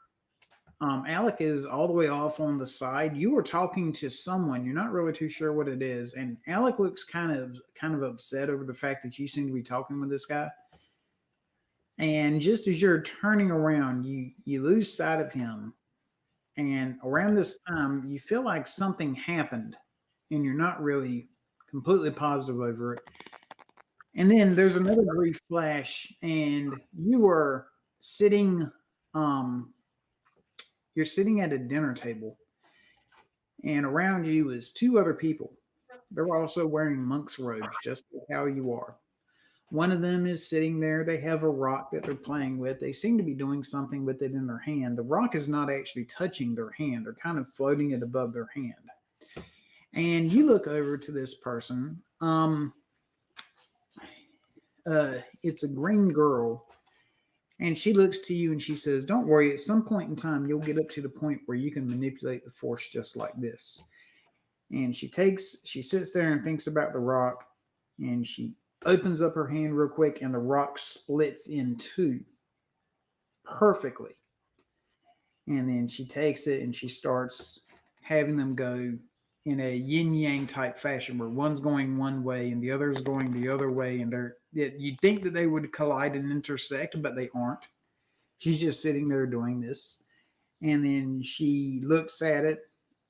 Alec is all the way off on the side. You are talking to someone. You're not really too sure what it is, and Alec looks kind of upset over the fact that you seem to be talking with this guy. And just as you're turning around, you lose sight of him. And around this time, you feel like something happened, and you're not really completely positive over it. And then there's another brief flash, and you are sitting, um, you're sitting at a dinner table, and around you is two other people. They're also wearing monk's robes, just like how you are. One of them is sitting there. They have a rock that they're playing with. They seem to be doing something with it in their hand. The rock is not actually touching their hand, they're kind of floating it above their hand. And you look over to this person. It's a green girl. And she looks to you and she says, "Don't worry, at some point in time, you'll get up to the point where you can manipulate the force just like this." And she sits there and thinks about the rock, and she opens up her hand real quick, and the rock splits in two perfectly. And then she takes it and she starts having them go in a yin yang type fashion, where one's going one way and the other's going the other way. And you'd think that they would collide and intersect, but they aren't. She's just sitting there doing this. And then she looks at it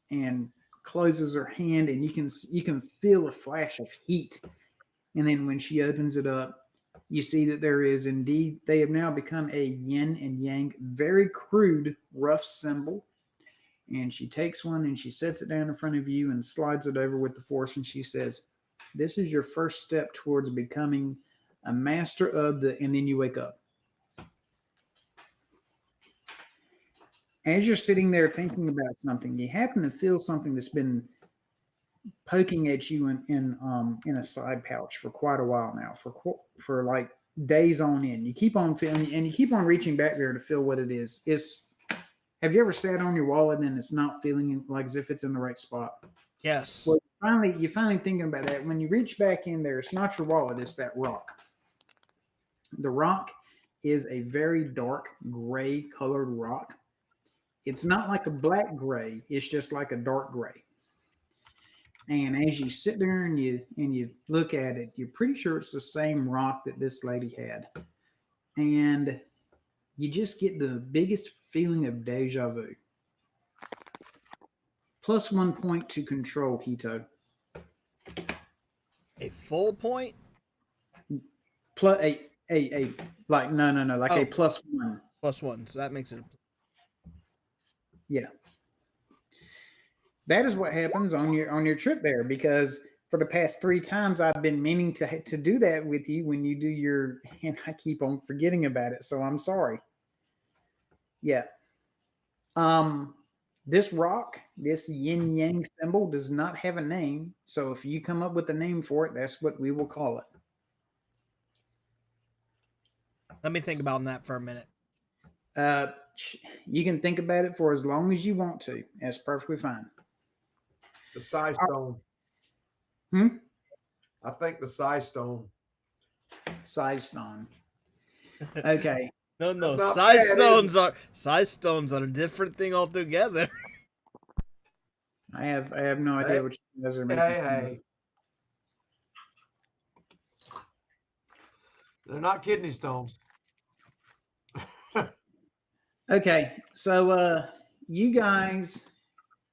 and closes her hand, and you can feel a flash of heat. And then when she opens it up, you see that there is indeed, they have now become a yin and yang, very crude, rough symbol. And she takes one and she sets it down in front of you and slides it over with the force. And she says, "This is your first step towards becoming a master of the," and then you wake up. As you're sitting there thinking about something, you happen to feel something that's been poking at you in a side pouch for quite a while now, for like days on end. You keep on feeling, and you keep on reaching back there to feel what it is. Have you ever sat on your wallet and it's not feeling like as if it's in the right spot? Yes. Well, you're finally thinking about that. When you reach back in there, it's not your wallet, it's that rock. The rock is a very dark gray colored rock. It's not like a black gray, it's just like a dark gray. And as you sit there and you look at it, you're pretty sure it's the same rock that this lady had. And you just get the biggest feeling of deja vu. Plus 1 point to control, Hito. A full point? Plus a like no, like a plus one. +1, so that makes it. Yeah. That is what happens on your trip there, because for the past 3 times I've been meaning to do that with you when you do your, and I keep on forgetting about it, so I'm sorry. Yeah. This rock, this yin yang symbol, does not have a name, so if you come up with a name for it, that's what we will call it. Let me think about that for a minute. You can think about it for as long as you want to. That's perfectly fine. The Psy Stone. I think the Psy Stone. Psy Stone. Okay. No. Size stones are a different thing altogether. I have no idea what you guys are making. Hey. They're not kidney stones. Okay, so you guys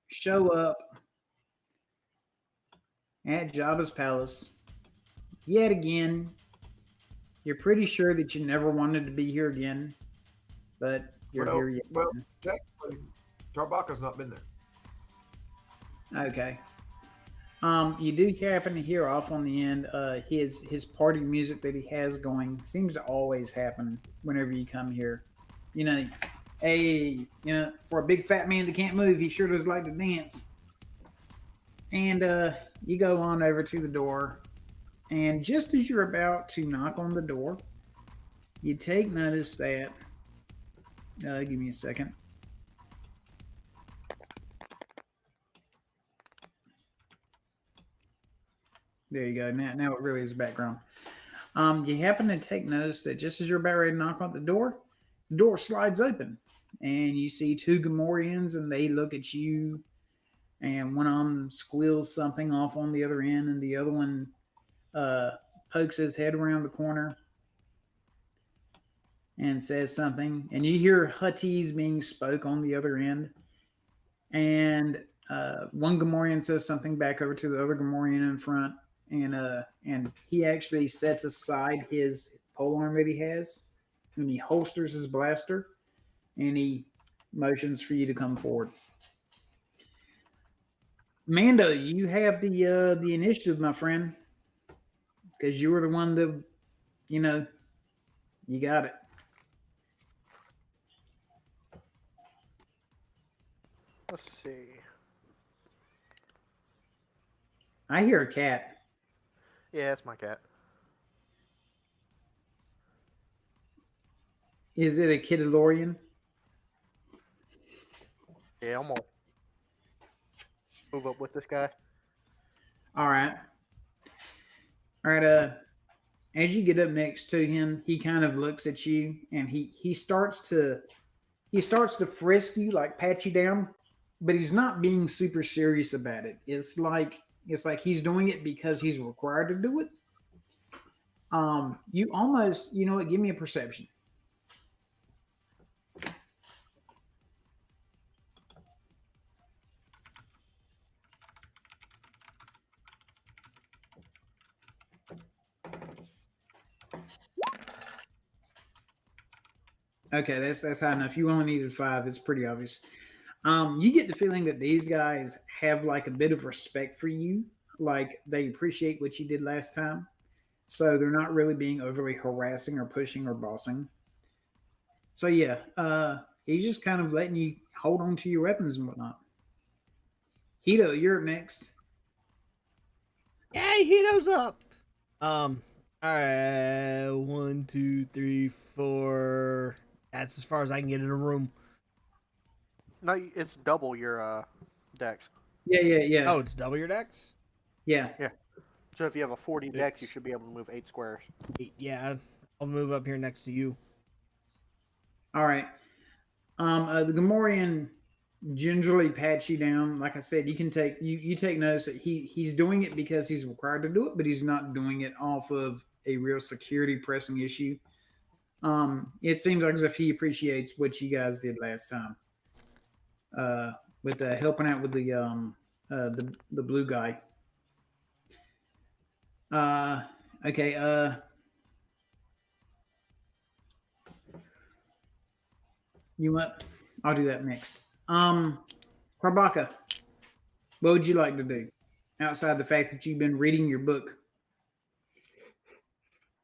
show up at Jabba's palace yet again. You're pretty sure that you never wanted to be here again, but you're here yet. Well, technically, Chewbacca's not been there. Okay. You do happen to hear off on the end his party music that he has going. Seems to always happen whenever you come here. For a big fat man that can't move, he sure does like to dance. And you go on over to the door, and just as you're about to knock on the door, you take notice that, give me a second. There you go. Now it really is background. You happen to take notice that just as you're about ready to knock on the door slides open, and you see 2 Gamorreans, and they look at you, and one of them squeals something off on the other end, and the other one pokes his head around the corner and says something, and you hear Huttese being spoke on the other end, and one Gamorrean says something back over to the other Gamorrean in front, and he actually sets aside his polearm that he has, and he holsters his blaster, and he motions for you to come forward. Mando, you have the initiative, my friend, because you were the one that, you got it. Let's see. I hear a cat. Yeah, it's my cat. Is it a Kidalorian? Yeah, I'm gonna move up with this guy. All right. All right. As you get up next to him, he kind of looks at you, and he starts to frisk you, like pat you down, but he's not being super serious about it. It's like he's doing it because he's required to do it. You almost, you know what? Give me a perception. Okay, that's high enough. You only needed 5. It's pretty obvious. You get the feeling that these guys have like a bit of respect for you, like they appreciate what you did last time, so they're not really being overly harassing or pushing or bossing. So yeah, he's just kind of letting you hold on to your weapons and whatnot. Hito, you're up next. Hey, Hito's up. All right, 1, 2, 3, 4. That's as far as I can get in a room. No, it's double your dex. Yeah. Oh, it's double your dex? Yeah. So if you have a 40 dex, you should be able to move 8 squares. Yeah, I'll move up here next to you. All right. The Gamorrean gingerly pats you down. Like I said, you can take you take notice that he's doing it because he's required to do it, but he's not doing it off of a real security pressing issue. It seems like as if he appreciates what you guys did last time. With helping out with the blue guy. Okay. You what? I'll do that next. Karbaka, what would you like to do outside the fact that you've been reading your book?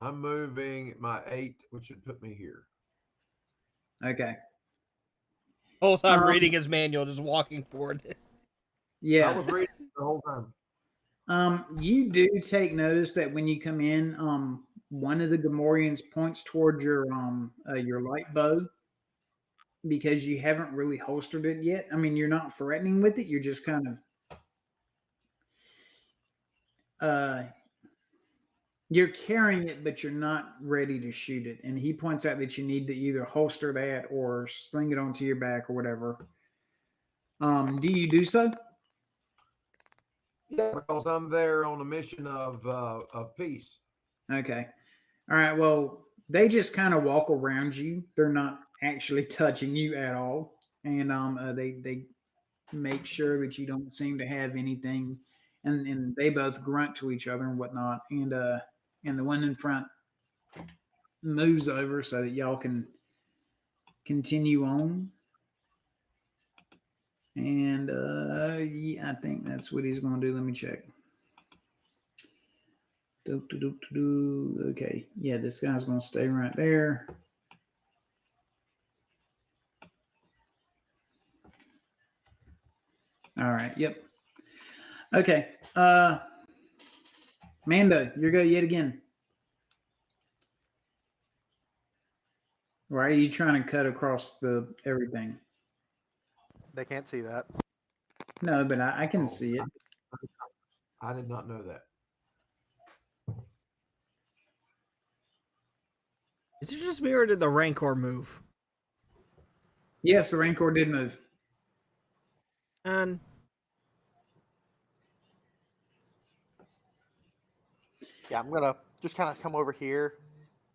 I'm moving my 8, which should put me here. Okay. Whole time reading his manual, just walking forward. Yeah. I was reading the whole time. You do take notice that when you come in, one of the Gamorreans points toward your light bow because you haven't really holstered it yet. I mean, you're not threatening with it. You're just kind of you're carrying it, but you're not ready to shoot it. And he points out that you need to either holster that or sling it onto your back or whatever. Do you do so? Yeah, because I'm there on a mission of peace. Okay. All right. Well, they just kind of walk around you. They're not actually touching you at all, and they make sure that you don't seem to have anything, and they both grunt to each other and whatnot, and the one in front moves over so that y'all can continue on. And yeah, I think that's what he's going to do. Let me check. Okay, yeah, this guy's going to stay right there. All right, yep. Okay, Mando, you're go yet again. Why are you trying to cut across the everything? They can't see that. No, but I can see it. I did not know that. Is it just me or did the Rancor move? Yes, the Rancor did move. And Yeah, I'm gonna just kind of come over here.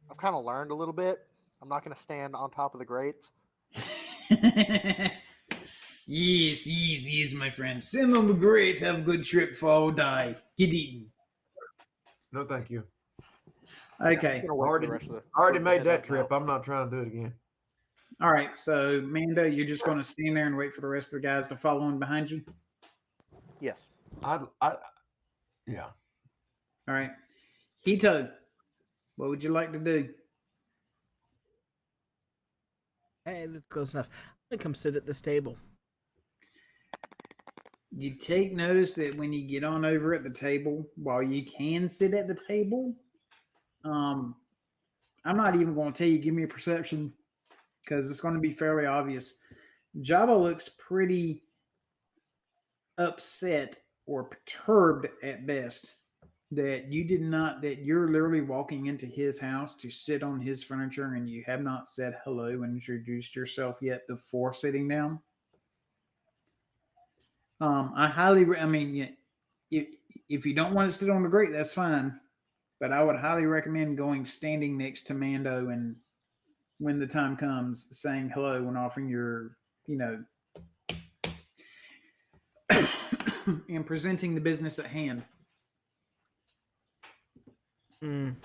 I've kind of learned a little bit. I'm not gonna stand on top of the grates. Yes, my friend. Stand on the grate, have a good trip, fall, die. Get eaten. No, thank you. Yeah, I'm Okay. just gonna wait for Already, the rest of the already group to made hit that up trip. now. I'm not trying to do it again. All right. So, Mando, you're just going to stand there and wait for the rest of the guys to follow in behind you? Yes. Yeah. All right. Hito, what would you like to do? Hey, that's close enough. I'm gonna come sit at this table. You take notice that when you get on over at the table, while you can sit at the table, I'm not even going to tell you, give me a perception because it's going to be fairly obvious. Jabba looks pretty upset or perturbed at best that you're literally walking into his house to sit on his furniture and you have not said hello and introduced yourself yet before sitting down. I mean, if you don't want to sit on the grate, that's fine. But I would highly recommend going standing next to Mando and when the time comes, saying hello and offering your, and presenting the business at hand. Mm.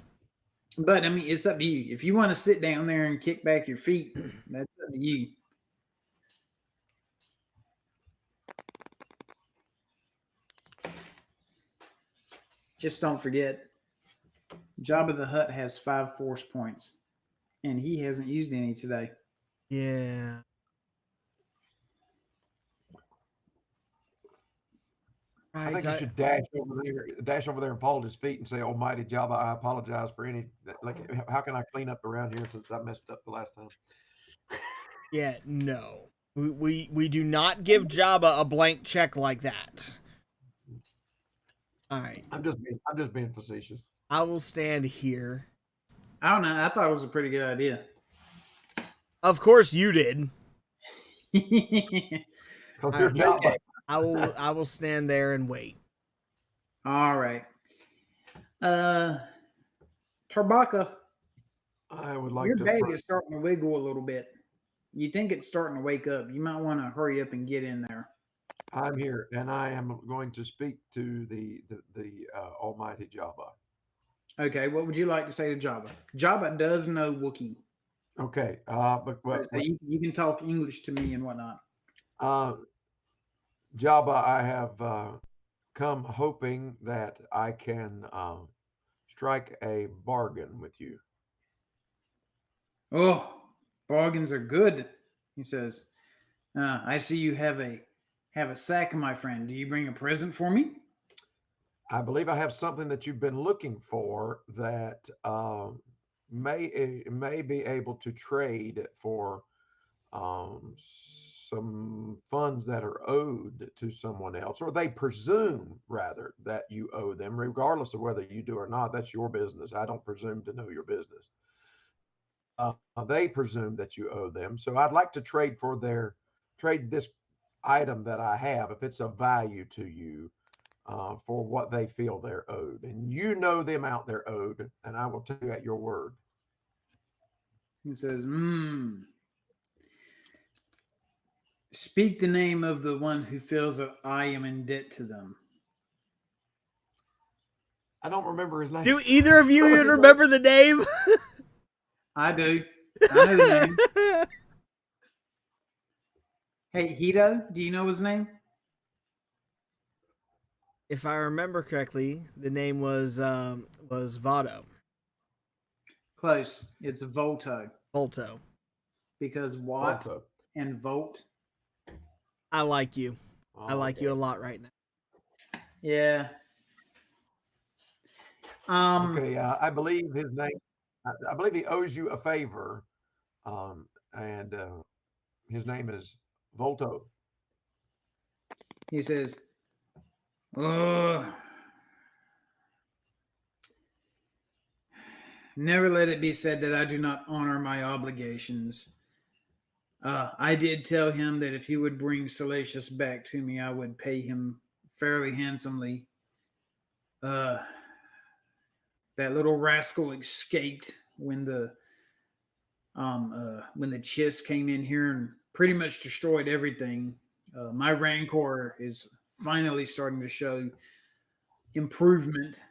But I mean, it's up to you. If you want to sit down there and kick back your feet, that's up to you. Just don't forget, Jabba the Hutt has 5 force points, and he hasn't used any today. Yeah. I Right. think you should dash over there and fall at his feet and say, "Almighty Jabba, I apologize for any. Like, how can I clean up around here since I messed up the last time?" Yeah. No. We do not give Jabba a blank check like that. All right. I'm just being facetious. I will stand here. I don't know. I thought it was a pretty good idea. Of course you did. Cause you're Jabba. Okay. I will stand there and wait. All right. Tarbaka, I would like your to. bag is starting to wiggle a little bit. You think it's starting to wake up. You might want to hurry up and get in there. I'm here, and I am going to speak to the Almighty Jabba. Okay, what would you like to say to Jabba? Jabba does know Wookiee. Okay, So you can talk English to me and whatnot. Jabba, I have come hoping that I can strike a bargain with you. Oh, bargains are good, he says. I see you have a sack, my friend. Do you bring a present for me? I believe I have something that you've been looking for that may be able to trade for some funds that are owed to someone else, or they presume rather that you owe them, regardless of whether you do or not. That's your business. I don't presume to know your business. They presume that you owe them, so I'd like to trade this item that I have, if it's of value to you, for what they feel they're owed, and you know the amount they're owed, and I will tell you at your word. He says, speak the name of the one who feels that I am in debt to them. I don't remember his name. Do either of you even remember the name? I do. I know the name. Hey, Hito, do you know his name? If I remember correctly, the name was Vado. Close. It's Volto. Volto. Because Watt Volto. and Volt. I like you. I like Okay. you a lot right now. Yeah. Okay, I believe his name. I believe he owes you a favor, and his name is Volto. He says, "Oh, never let it be said that I do not honor my obligations. I did tell him that if he would bring Salacious back to me, I would pay him fairly handsomely. That little rascal escaped when the Chiss came in here and pretty much destroyed everything. My Rancor is finally starting to show improvement.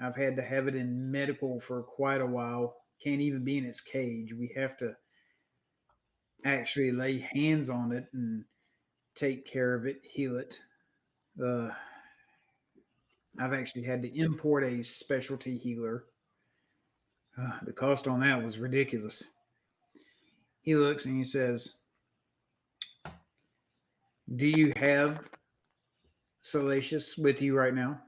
I've had to have it in medical for quite a while. Can't even be in its cage. We have to actually lay hands on it and take care of it, heal it. Uh, I've actually had to import a specialty healer. The cost on that was ridiculous. He looks and he says, "Do you have Salacious with you right now?"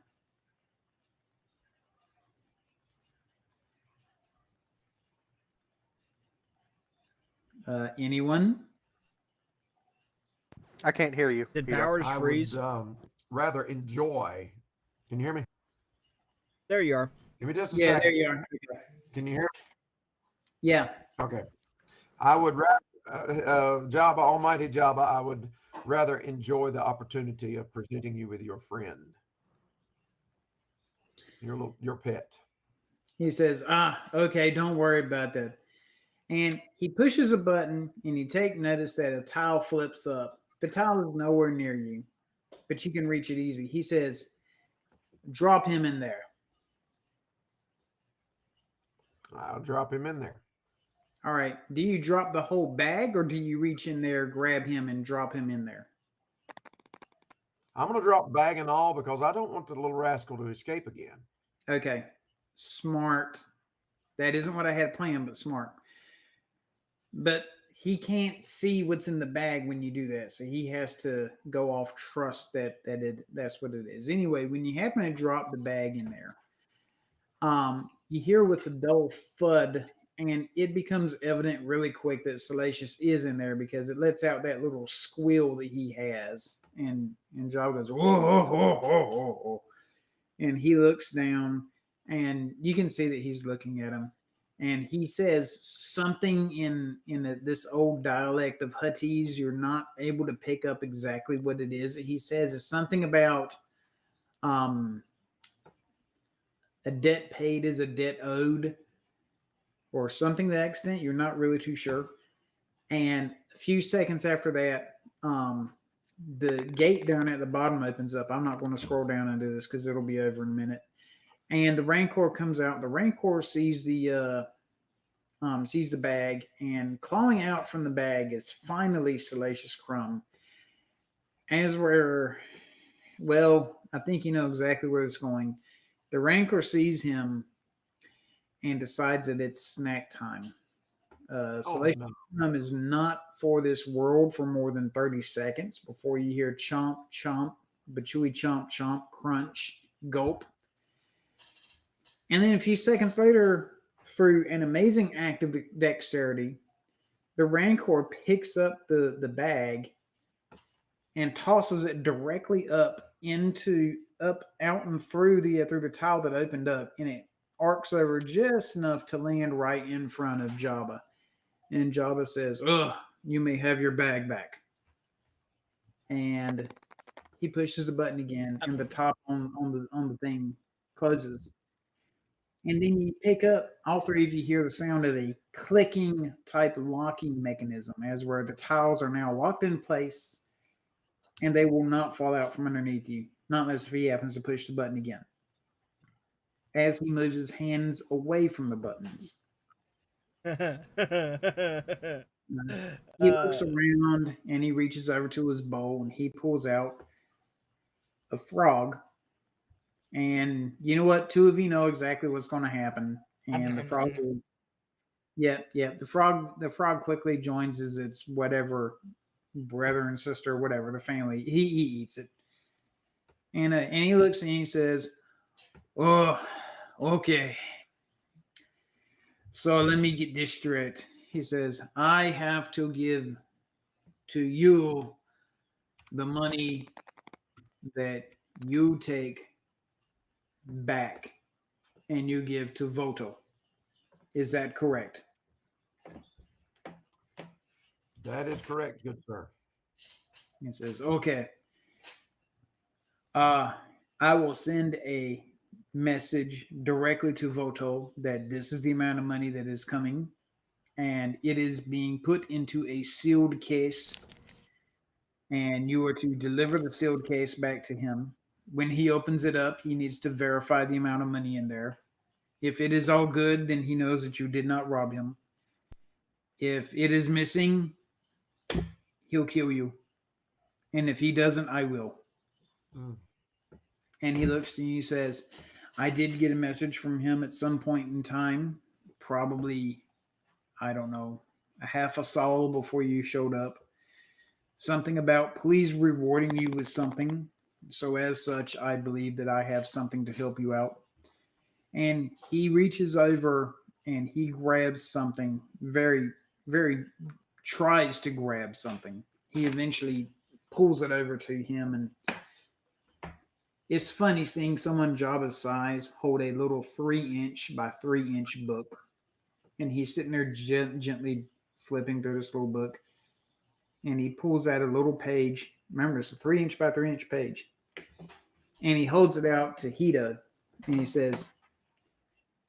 Anyone? I can't hear you. Did Peter. Powers I freeze? would rather enjoy. Can you hear me? There you are. Give me just a Yeah, there second. you are. Okay. Can you hear Yeah. me? Okay. I would rather, Jabba, Almighty Jabba, I would rather enjoy the opportunity of presenting you with your friend, your pet. He says, okay, don't worry about that. And he pushes a button and you take notice that a tile flips up. The tile is nowhere near you, but you can reach it easy. He says, drop him in there. I'll drop him in there. All right. Do you drop the whole bag or do you reach in there, grab him, and drop him in there? I'm going to drop bag and all because I don't want the little rascal to escape again. Okay. Smart. That isn't what I had planned, but smart. But he can't see what's in the bag when you do that. So he has to go off trust that's what it is. Anyway, when you happen to drop the bag in there, you hear with a dull thud, and it becomes evident really quick that Salacious is in there because it lets out that little squeal that he has. And Jabba goes, whoa, whoa, whoa, whoa, whoa. And he looks down, and you can see that he's looking at him. And he says something in this old dialect of Huttese. You're not able to pick up exactly what it is that he says. It's something about a debt paid is a debt owed, or something to that extent. You're not really too sure. And a few seconds after that, the gate down at the bottom opens up. I'm not going to scroll down and do this because it'll be over in a minute. And the Rancor comes out. The Rancor sees the bag, and clawing out from the bag is finally Salacious Crumb. As we're, well, I think you know exactly where it's going. The Rancor sees him and decides that it's snack time. Salacious Crumb is not for this world for more than 30 seconds before you hear chomp, chomp, chewy chomp, chomp, crunch, gulp. And then a few seconds later, through an amazing act of dexterity, the Rancor picks up the bag and tosses it directly out and through the tile that opened up, and it arcs over just enough to land right in front of Jabba. And Jabba says, "Ugh, you may have your bag back." And he pushes the button again, and the top on the thing closes. And then you pick up, all three of you hear the sound of a clicking type locking mechanism, as where the tiles are now locked in place and they will not fall out from underneath you, not unless if he happens to push the button again. As he moves his hands away from the buttons, he looks around and he reaches over to his bowl and he pulls out a frog. And you know what? Two of you know exactly what's going to happen. And the frog is, the frog quickly joins its whatever brother and sister, whatever, the family. He eats it. And he looks and he says, "Oh, okay. So let me get this straight." He says, "I have to give to you the money that you take back and you give to Voto. Is that correct?" That is correct, good sir. He says, "Okay. I will send a message directly to Voto that this is the amount of money that is coming, and it is being put into a sealed case, and you are to deliver the sealed case back to him. When he opens it up, he needs to verify the amount of money in there. If it is all good, then he knows that you did not rob him. If it is missing, he'll kill you. And if he doesn't, I will. Mm. And he looks to you and says, I did get a message from him at some point in time, probably, I don't know, a half a sol before you showed up. Something about please rewarding you with something. So as such, I believe that I have something to help you out. And he reaches over and he grabs something very tries to grab something. He eventually pulls it over to him, and it's funny seeing someone Jabba's size hold a little 3-inch by 3-inch book. And he's sitting there gently flipping through this little book. And he pulls out a little page. Remember, it's a 3-inch by 3-inch page. And he holds it out to Hida. And he says,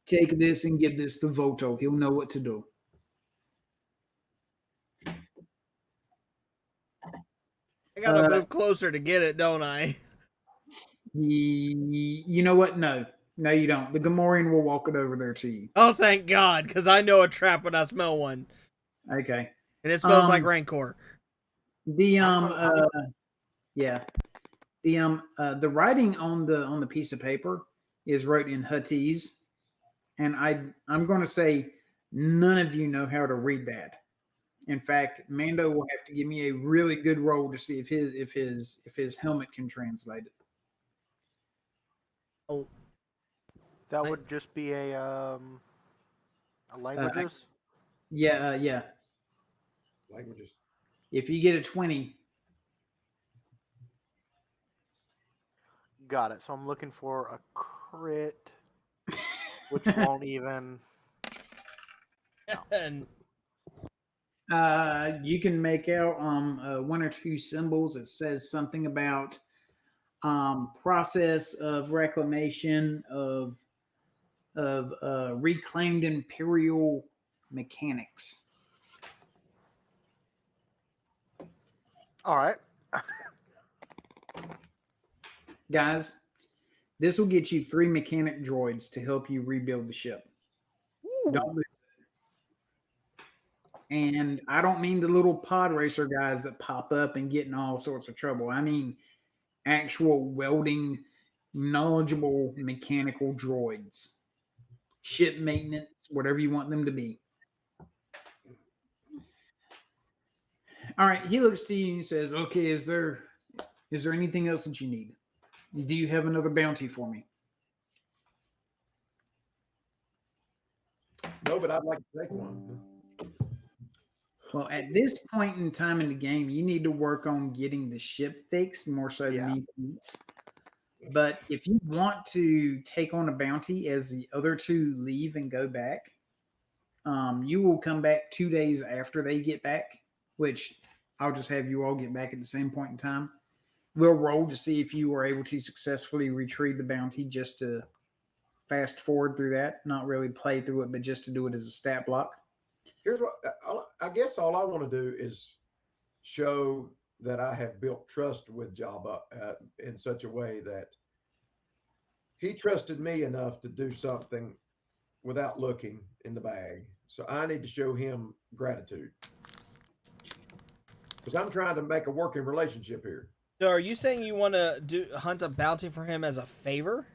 take this and give this to Voto. He'll know what to do. I gotta move closer to get it, don't I? You know what? No, you don't. The Gamorrean will walk it over there to you. Oh, thank God, because I know a trap when I smell one, Okay. and it smells like Rancor. The the writing on the piece of paper is wrote in Huttese, and I'm going to say none of you know how to read that. In fact, Mando will have to give me a really good roll to see if his helmet can translate it. Oh, That would just be a languages. Yeah. Languages. If you get a 20, Got it. So I'm looking for a crit, which won't even. and you can make out one or two symbols. It says something about process of reclamation of reclaimed imperial mechanics. All right. Guys, this will get you 3 mechanic droids to help you rebuild the ship. Don't lose it. And I don't mean the little pod racer guys that pop up and get in all sorts of trouble. I mean actual welding, knowledgeable mechanical droids. Ship maintenance, whatever you want them to be. All right, he looks to you and says, okay, is there anything else that you need? Do you have another bounty for me? No, but I'd like to take one. Well, at this point in time in the game, you need to work on getting the ship fixed more so than anything else. But if you want to take on a bounty as the other two leave and go back, you will come back 2 days after they get back, which I'll just have you all get back at the same point in time. We'll roll to see if you were able to successfully retrieve the bounty, just to fast forward through that, not really play through it, but just to do it as a stat block. Here's what I guess all I want to do is show that I have built trust with Jabba in such a way that he trusted me enough to do something without looking in the bag. So I need to show him gratitude, because I'm trying to make a working relationship here. so, are you saying you want to hunt a bounty for him as a favor?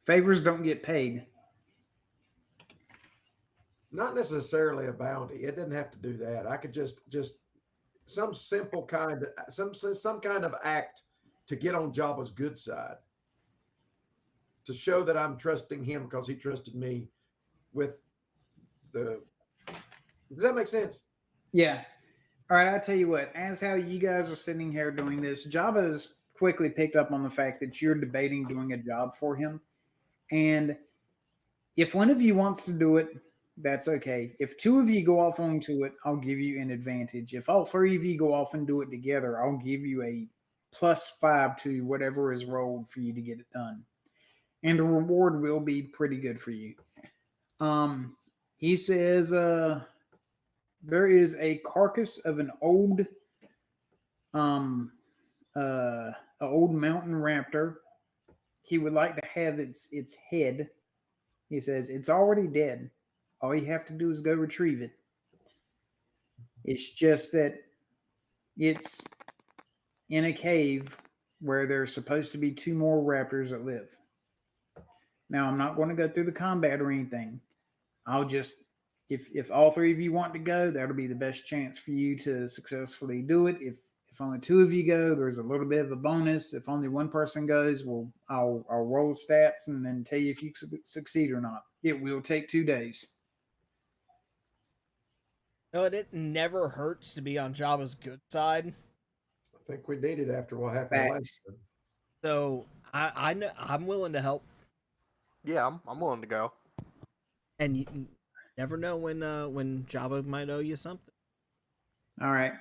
Favors don't get paid. Not necessarily a bounty. It doesn't have to do that. I could just some simple kind of some kind of act to get on Jabba's good side, to show that I'm trusting him because he trusted me with the. Does that make sense? Yeah. All right, I'll tell you what, as how you guys are sitting here doing this, Jabba has quickly picked up on the fact that you're debating doing a job for him. And if one of you wants to do it, that's okay. If 2 of you go off onto it, I'll give you an advantage. If all 3 of you go off and do it together, I'll give you a +5 to whatever is rolled for you to get it done. And the reward will be pretty good for you. He says there is a carcass of an old a old mountain raptor. He would like to have its head. He says it's already dead. All you have to do is go retrieve it. It's just that it's in a cave where there's supposed to be 2 more raptors that live. Now, I'm not going to go through the combat or anything. I'll just, if all 3 of you want to go, that'll be the best chance for you to successfully do it. If only 2 of you go, there's a little bit of a bonus. If only 1 person goes, I'll roll stats and then tell you if you succeed or not. It will take 2 days. No, it never hurts to be on Jabba's good side. I think we need it after what happened last Facts. time. So I know I'm willing to help, Yeah, I'm willing to go. and you never know when Jabba might owe you something. All right.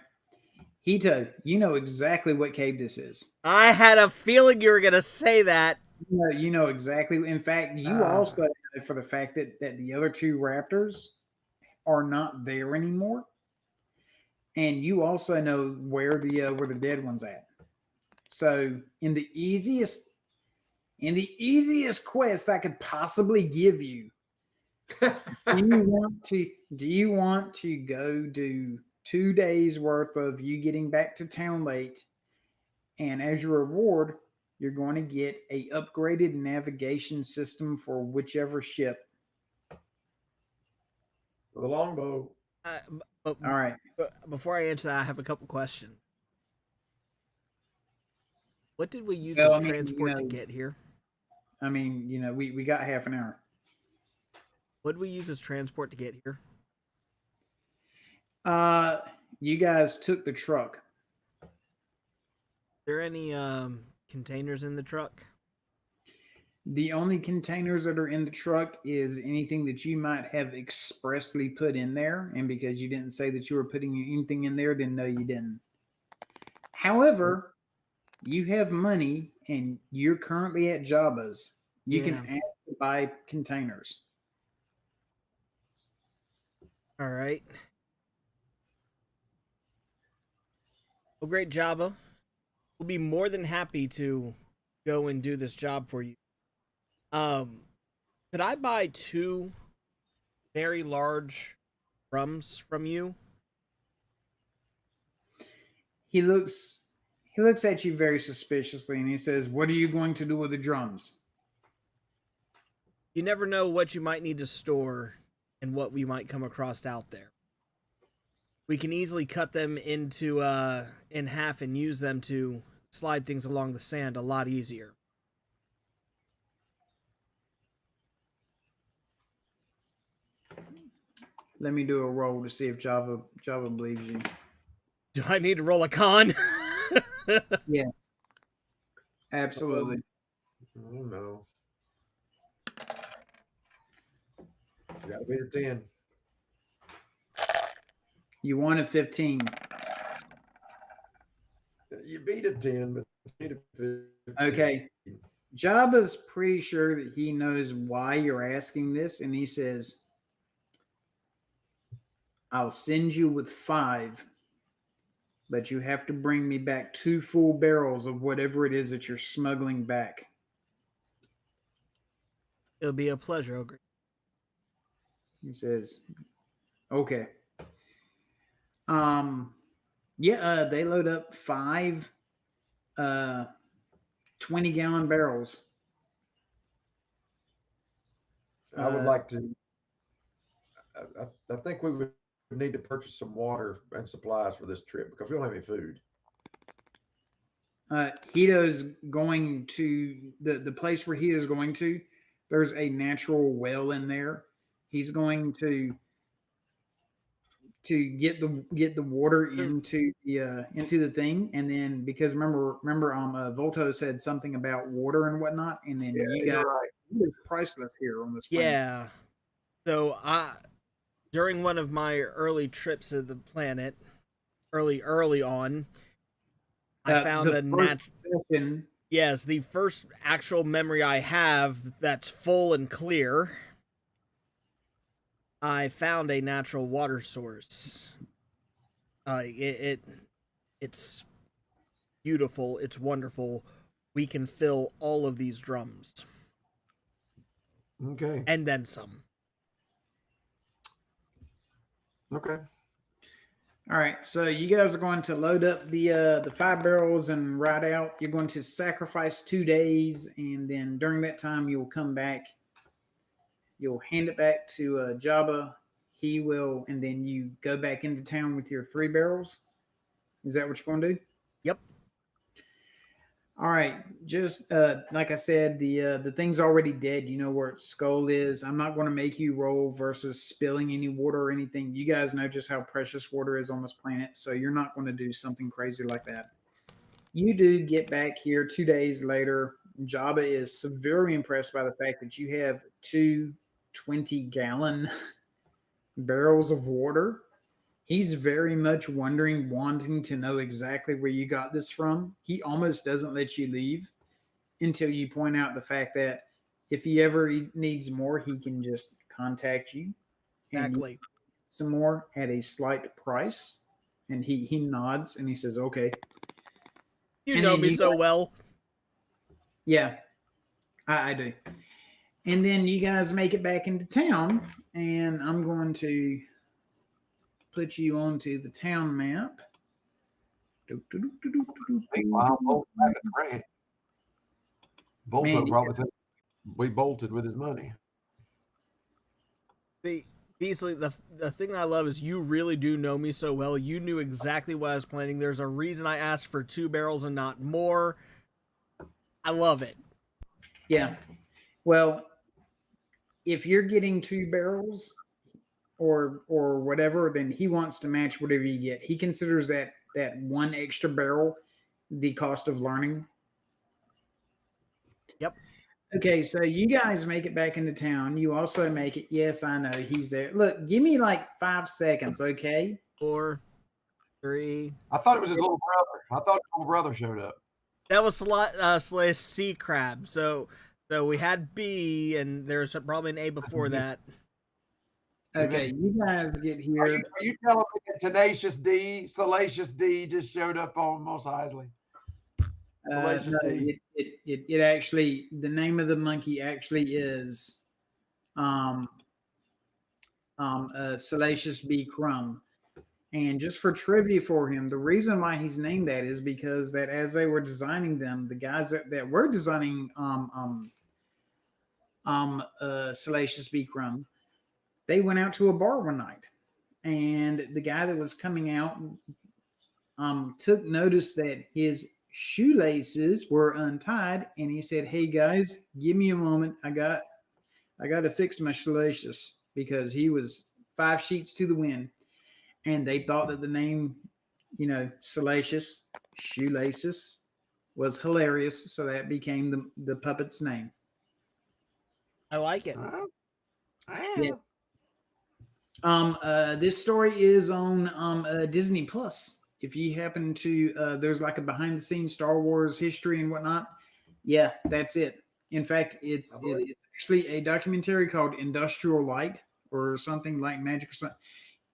Hito, you know exactly what cave this is. I had a feeling you were gonna say that. You know exactly. In fact, you also know for the fact that the other 2 raptors are not there anymore, and you also know where the dead one's at. So in the easiest quest I could possibly give you, do you want to go do 2 days worth of you getting back to town late, and as your reward, you're going to get a upgraded navigation system for whichever ship. The longbow. But All right. before I answer that, I have a couple questions. What did we use Well, as I mean, transport to get here? I mean, we got half an hour. What did we use as transport to get here? You guys took the truck. Is there any containers in the truck? The only containers that are in the truck is anything that you might have expressly put in there. And because you didn't say that you were putting anything in there, then no, you didn't. However, you have money and you're currently at Jabba's. You can ask to buy containers. All right. Well, great, Jabba. We'll be more than happy to go and do this job for you. Could I buy 2 very large drums from you? He looks at you very suspiciously and he says, "What are you going to do with the drums?" You never know what you might need to store and what we might come across out there. We can easily cut them into in half and use them to slide things along the sand a lot easier. Let me do a roll to see if Java believes you. Do I need to roll a con? Yes. Absolutely. Oh no. You gotta beat a 10. You won a 15. You beat a 10, but you beat a 15. Okay. Jabba's pretty sure that he knows why you're asking this, and he says, "I'll send you with 5, but you have to bring me back 2 full barrels of whatever it is that you're smuggling back." It'll be a pleasure, Ogre. He says, "Okay." They load up 5 20-gallon barrels. I would like to. I think we would need to purchase some water and supplies for this trip because we don't have any food. Hito's going to the place where Hito's going to. There's a natural well in there. He's going to get the water into the thing, and then because remember Volto said something about water and whatnot, and then you got right. it's priceless here on this planet. Yeah. So during one of my early trips to the planet, early on, I found a natural. Yes, the first actual memory I have that's full and clear. I found a natural water source. It's beautiful. It's wonderful. We can fill all of these drums. Okay. And then some. Okay. All right, so you guys are going to load up the 5 barrels and ride out. You're going to sacrifice 2 days, and then during that time, you'll come back. You'll hand it back to Jabba. He will, and then you go back into town with your 3 barrels. Is that what you're going to do? Yep. All right, just like I said, the thing's already dead. You know where its skull is. I'm not going to make you roll versus spilling any water or anything. You guys know just how precious water is on this planet, so you're not going to do something crazy like that. You do get back here 2 days later. Jabba is severely impressed by the fact that you have 2 20-gallon barrels of water. He's very much wondering, wanting to know exactly where you got this from. He almost doesn't let you leave until you point out the fact that if he ever needs more, he can just contact you. Exactly. Some more at a slight price. And he nods and he says, okay. You And know then me you so guys- well. Yeah, I do. And then you guys make it back into town, and I'm going to put you onto the town map. Meanwhile, Bolt back at the ranch. Bolto Man, brought with him. We bolted with his money. Beasley, the thing I love is you really do know me so well. You knew exactly what I was planning. There's a reason I asked for 2 barrels and not more. I love it. Yeah. Well, if you're getting 2 barrels or whatever, then he wants to match whatever you get. He considers that 1 extra barrel the cost of learning. Yep. Okay, so you guys make it back into town. You also make it. Yes, I know he's there. Look, give me like 5 seconds, okay? 4, 3. I thought it was his little brother. I thought his little brother showed up. That was Slash C Crab. So we had B, and there's probably an A before that. Okay, you guys get Are here. you telling me that Salacious D just showed up on Mos Eisley? Salacious No, D. it actually, the name of the monkey actually is Salacious B. Crumb. And just for trivia for him, the reason why he's named that is because that as they were designing them, the guys that were designing Salacious B. Crumb, they went out to a bar one night, and the guy that was coming out took notice that his shoelaces were untied, and he said, "Hey guys, give me a moment. I got to fix my shoelaces," because he was 5 sheets to the wind. And they thought that the name, Salacious Shoelaces was hilarious, so that became the puppet's name. I like it. Yeah. This story is on Disney Plus. If you happen to, there's like a behind the scenes Star Wars history and whatnot. Yeah, that's it. In fact, it's actually a documentary called Industrial Light or something like Magic or something.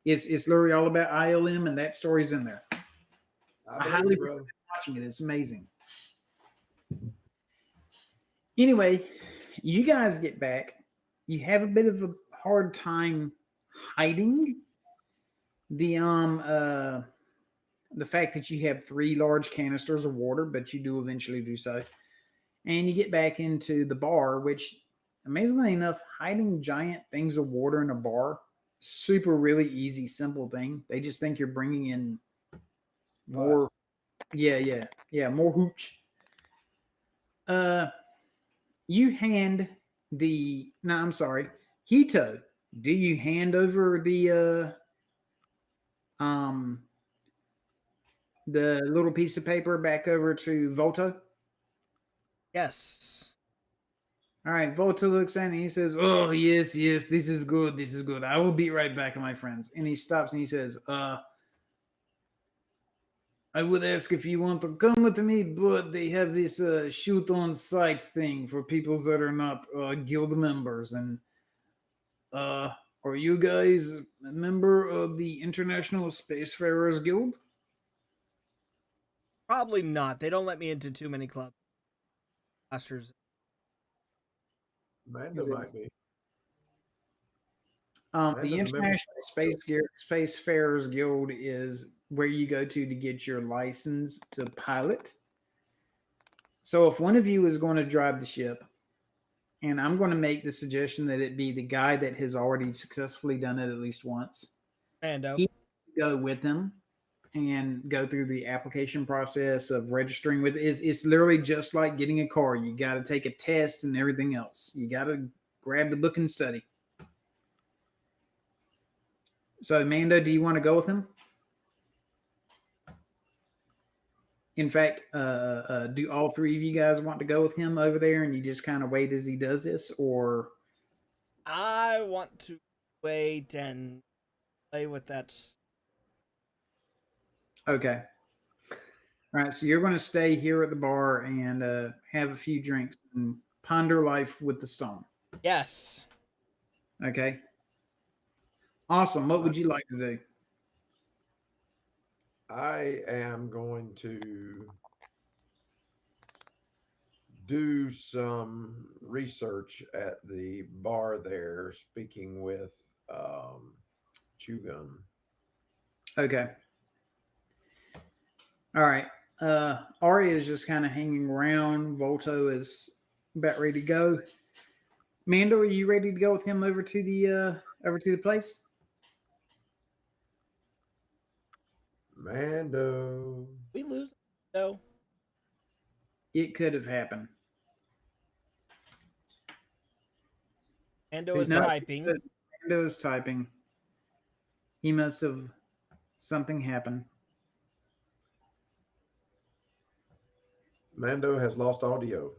It's literally all about ILM, and that story's in there. I highly recommend watching it. It's amazing. Anyway, you guys get back. You have a bit of a hard time hiding the fact that you have 3 large canisters of water, but you do eventually do so. And you get back into the bar, which, amazingly enough, hiding giant things of water in a bar, super really easy, simple thing. They just think you're bringing in more. Yeah, more hooch. You hand the. No, I'm sorry, Hito. Do you hand over the little piece of paper back over to Volta? Yes. All right, Volta looks at it and he says, "Oh, yes, this is good. This is good. I will be right back, my friends." And he stops and he says, "I would ask if you want to come with me, but they have this shoot on sight thing for people that are not guild members. And are you guys a member of the International Spacefarers Guild?" Probably not. They don't let me into too many club masters. Mando might be. The Mando's a member. International Spacefarers Guild is where you go to get your license to pilot. So if one of you is going to drive the ship, and I'm going to make the suggestion that it be the guy that has already successfully done it at least once, Mando. he go with them and go through the application process of registering with it. It's literally just like getting a car. You got to take a test and everything else. You got to grab the book and study. So, Mando, do you want to go with him? In fact, do all three of you guys want to go with him over there and you just kind of wait as he does this? Or I want to wait and play with that. okay. All right, so you're going to stay here at the bar and have a few drinks and ponder life with the stone. Yes. Okay. Awesome. What would you like to do? I am going to do some research at the bar there, speaking with Chewgum. Okay. All right. Arya is just kind of hanging around. Volto is about ready to go. Mando, are you ready to go with him over to the place? Mando. We lose. No. It could have happened. Mando is No, typing. Mando is typing. He must have something happened. Mando has lost audio.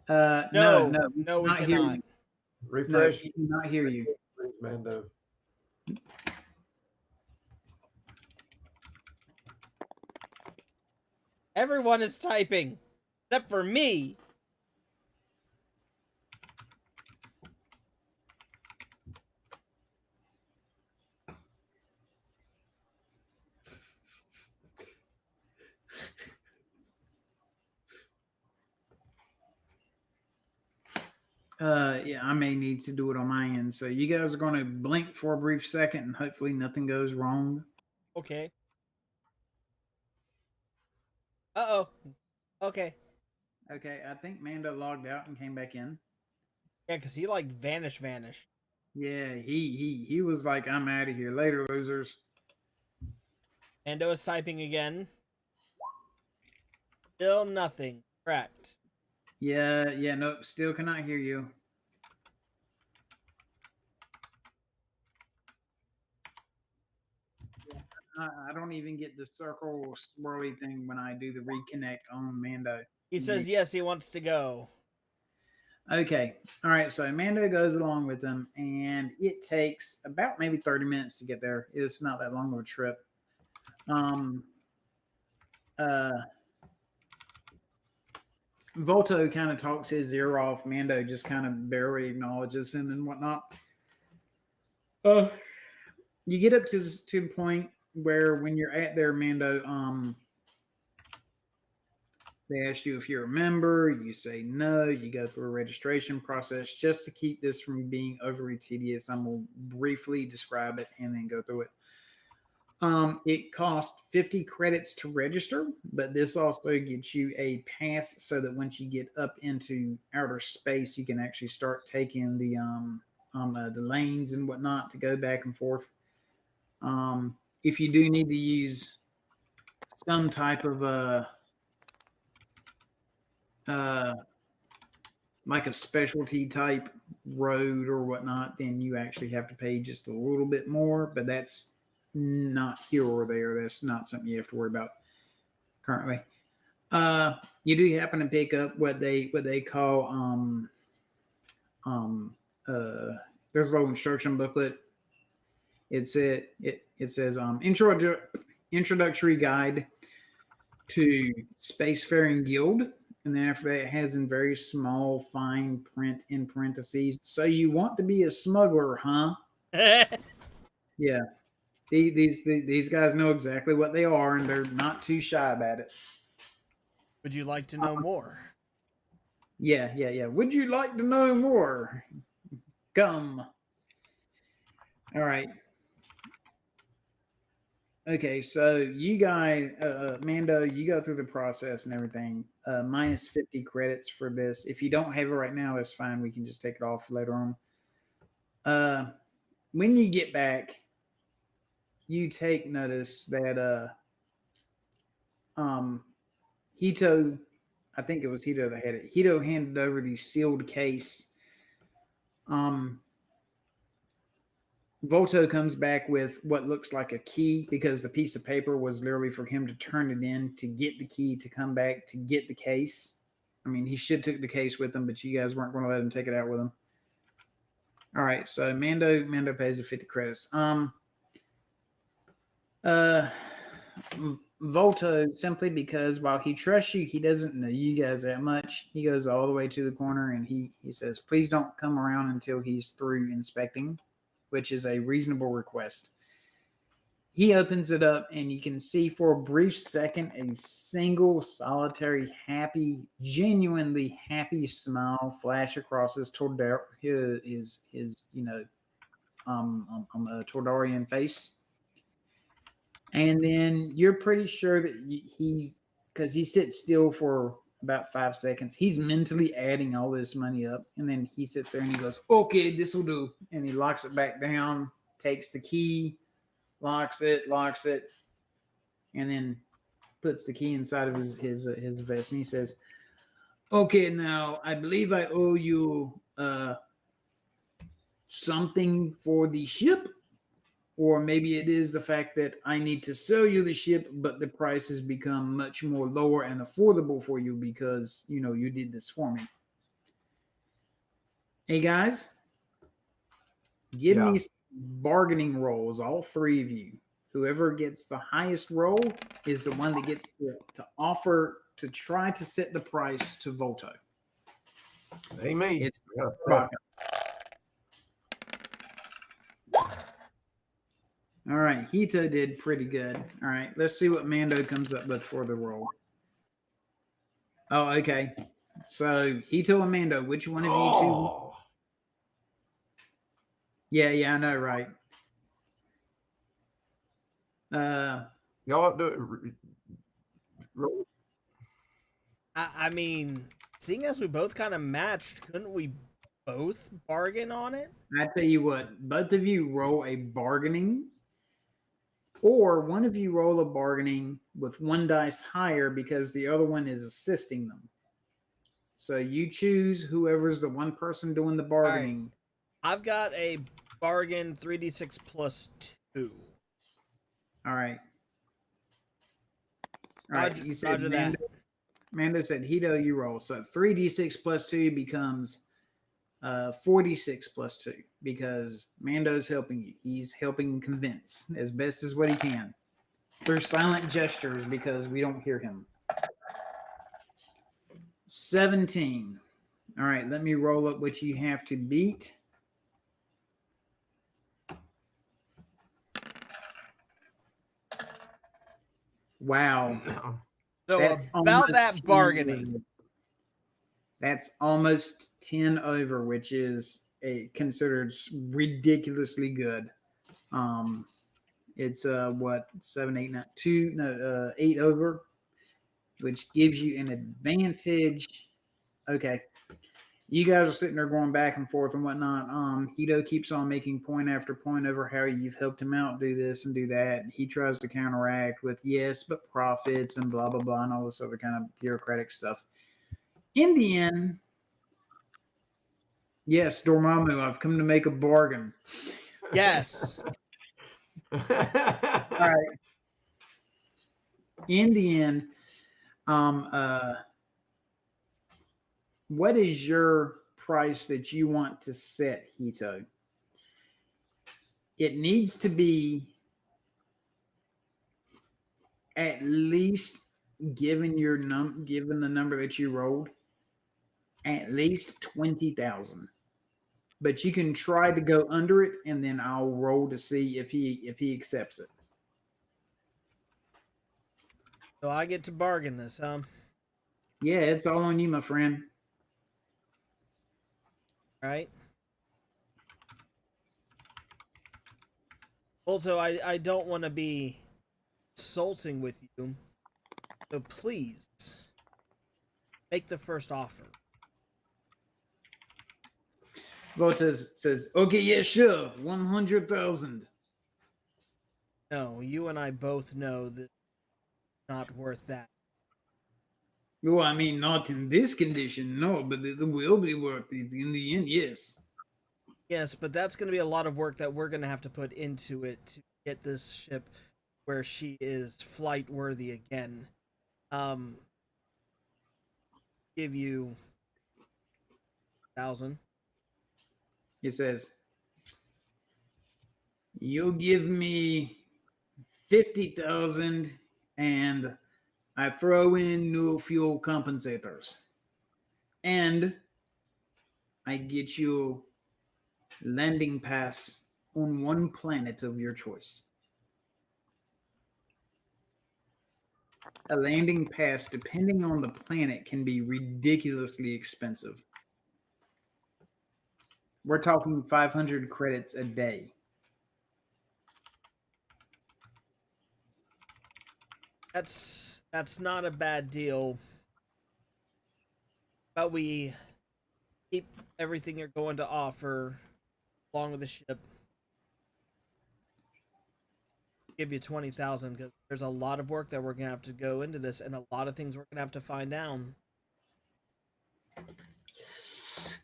No, we we cannot hear cannot. you. No, Refresh. we cannot hear you. Please, Mando. Everyone is typing, except for me. Yeah, I may need to do it on my end. So you guys are going to blink for a brief second and hopefully nothing goes wrong. Okay. Uh-oh. Okay. Okay, I think Mando logged out and came back in. Yeah, because he like vanished. Yeah, he was like, I'm out of here. Later, losers. Mando is typing again. Still nothing. Correct. Yeah, nope, still cannot hear you. I don't even get the circle swirly thing when I do the reconnect on Mando. He says yes, he wants to go. Okay. All right. So Mando goes along with them, and it takes about maybe 30 minutes to get there. It's not that long of a trip. Volto kind of talks his ear off. Mando just kind of barely acknowledges him and whatnot. You get up to the point where when you're at there, Mando, they ask you if you're a member. You say no. You go through a registration process just to keep this from being overly tedious. I'm going to briefly describe it and then go through it. It costs 50 credits to register, but this also gets you a pass so that once you get up into outer space, you can actually start taking the lanes and whatnot to go back and forth. If you do need to use some type of like a specialty type road or whatnot, then you actually have to pay just a little bit more, but that's not here or there. That's not something you have to worry about currently. You do happen to pick up what they call there's a little instruction booklet. It says introductory guide to Spacefaring Guild, and then after that it has in very small fine print in parentheses. So you want to be a smuggler, huh? Yeah. These guys know exactly what they are, and they're not too shy about it. Would you like to know more? Yeah. Would you like to know more? Come. All right. Okay, so you guys, Mando, you go through the process and everything. Minus 50 credits for this. If you don't have it right now, that's fine. We can just take it off later on. When you get back, you take notice that Hito, I think it was Hito that had it. Hito handed over the sealed case. Volto comes back with what looks like a key because the piece of paper was literally for him to turn it in to get the key to come back to get the case. I mean, he should took the case with him, but you guys weren't going to let him take it out with him. All right, so Mando pays the 50 credits. Volto, simply because while he trusts you, he doesn't know you guys that much. He goes all the way to the corner and he says, please don't come around until he's through inspecting, which is a reasonable request. He opens it up and you can see for a brief second a single solitary happy, genuinely happy smile flash across his Tordarian face. And then you're pretty sure that because he sits still for about 5 seconds, he's mentally adding all this money up. And then he sits there and he goes, okay, this will do. And he locks it back down, takes the key, locks it, and then puts the key inside of his vest. And he says, okay, now I believe I owe you something for the ship. Or maybe it is the fact that I need to sell you the ship, but the price has become much more lower and affordable for you because, you did this for me. Hey, guys, give me bargaining rolls, all three of you. Whoever gets the highest roll is the one that gets to offer to try to set the price to Volto. Hey, me. It's All right, Hito did pretty good. All right, let's see what Mando comes up with for the roll. Oh, okay. So Hito and Mando, which one of you two? Yeah, I know, right? Y'all do it. Roll. I mean, seeing as we both kind of matched, couldn't we both bargain on it? I tell you what, both of you roll a bargaining. Or one of you roll a bargaining with one dice higher because the other one is assisting them. So you choose whoever's the one person doing the bargaining. Right. I've got a bargain 3d6 plus 2. All right. Roger, you said Roger that. Mando said, Hito, you roll. So 3d6 plus 2 becomes 4d6 plus 2 because Mando's helping you. He's helping convince as best as what he can through silent gestures because we don't hear him. 17. All right, let me roll up what you have to beat. Wow. So about that bargaining. That's almost 10 over, which is considered ridiculously good. It's 7, 8, 9, 8 over, which gives you an advantage. Okay. You guys are sitting there going back and forth and whatnot. Hito keeps on making point after point over how you've helped him out do this and do that. He tries to counteract with yes, but profits and blah, blah, blah, and all this other kind of bureaucratic stuff. In the end, yes, Dormammu, I've come to make a bargain. Yes. All right. In the end, what is your price that you want to set, Hito? It needs to be at least, given the number that you rolled, at least 20,000. but you can try to go under it, and then I'll roll to see if he accepts it. So I get to bargain this, huh? Yeah, it's all on you, my friend. Right? Also, I don't want to be insulting with you, so please make the first offer. Voltes says, "Okay, yeah, sure, 100,000." No, you and I both know that it's not worth that. Well, I mean, not in this condition, no, but it will be worth it in the end, yes. Yes, but that's going to be a lot of work that we're going to have to put into it to get this ship where she is flight worthy again. Give you 1,000. He says, "You give me 50,000, and I throw in new fuel compensators, and I get you landing pass on one planet of your choice. A landing pass, depending on the planet, can be ridiculously expensive. We're talking 500 credits a day." That's not a bad deal. But we keep everything you're going to offer along with the ship. Give you 20,000 because there's a lot of work that we're gonna have to go into this, and a lot of things we're gonna have to find out.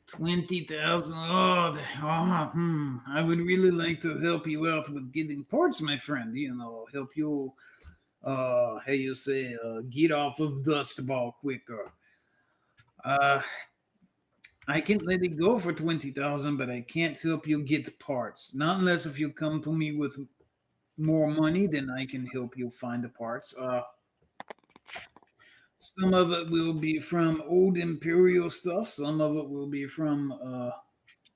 20,000. I would really like to help you out with getting parts, my friend. Help you, how you say, get off of Dust Ball quicker. I can let it go for 20,000, but I can't help you get parts. Not unless if you come to me with more money, then I can help you find the parts. Some of it will be from old Imperial stuff. Some of it will be from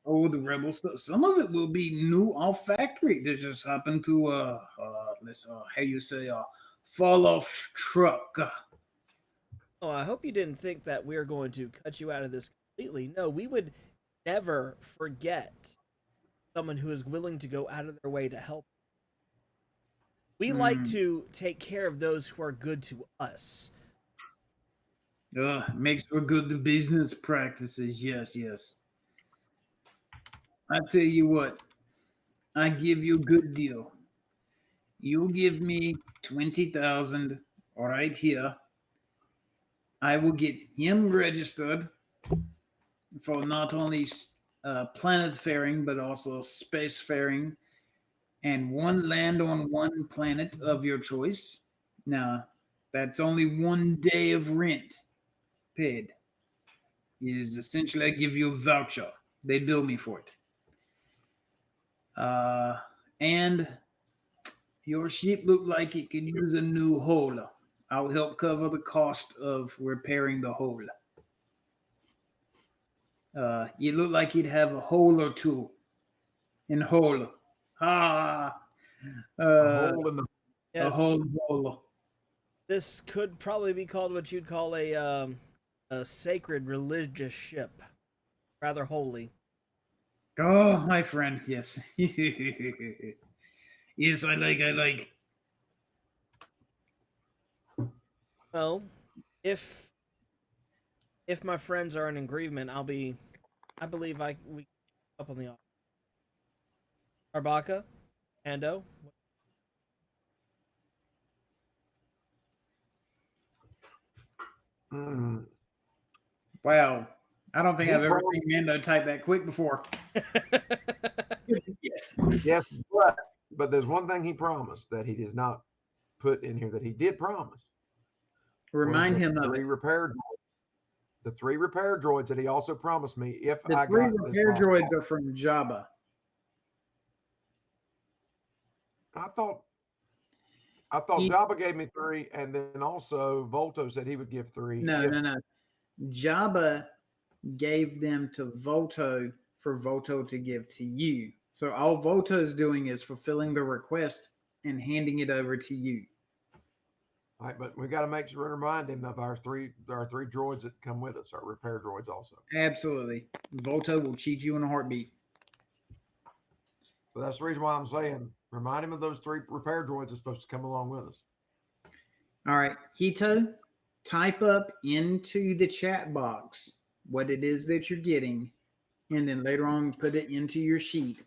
old Rebel stuff. Some of it will be new off factory. They just happen to how you say fall off truck. Oh, I hope you didn't think that we are going to cut you out of this completely. No, we would never forget someone who is willing to go out of their way to help. We like to take care of those who are good to us. Makes for good business practices. Yes, yes. I tell you what, I give you a good deal. You give me 20,000 right here. I will get him registered for not only planet faring but also space faring, and one land on one planet of your choice. Now, that's only 1 day of rent paid. Is essentially I give you a voucher. They bill me for it. And your ship looked like it could use a new hull. I'll help cover the cost of repairing the hull. You look like you'd have a hole or two in hull. A hole in the a Yes, hole. this could probably be called what you'd call a sacred religious ship, rather holy. Oh, my friend, yes. Yes, I like. Well, if my friends are in agreement, I believe we up on the offer. Arbaka, Ando. Wow. I don't think He I've ever probably- seen Mando type that quick before. Yes. Yes, but there's one thing he promised that he does not put in here that he did promise. Remind was him the of three it. repair the 3 repair droids that he also promised me if The I 3 got this repair bomb. droids are from Jabba. I thought He- Jabba gave me 3, and then also Volto said he would give 3. No. Jabba gave them to Volto for Volto to give to you. So all Volto is doing is fulfilling the request and handing it over to you. All right, but we got to remind him of our three droids that come with us, our repair droids also. Absolutely. Volto will cheat you in a heartbeat. So that's the reason why I'm saying remind him of those 3 repair droids that's supposed to come along with us. All right, Hito, type up into the chat box what it is that you're getting, and then later on put it into your sheet.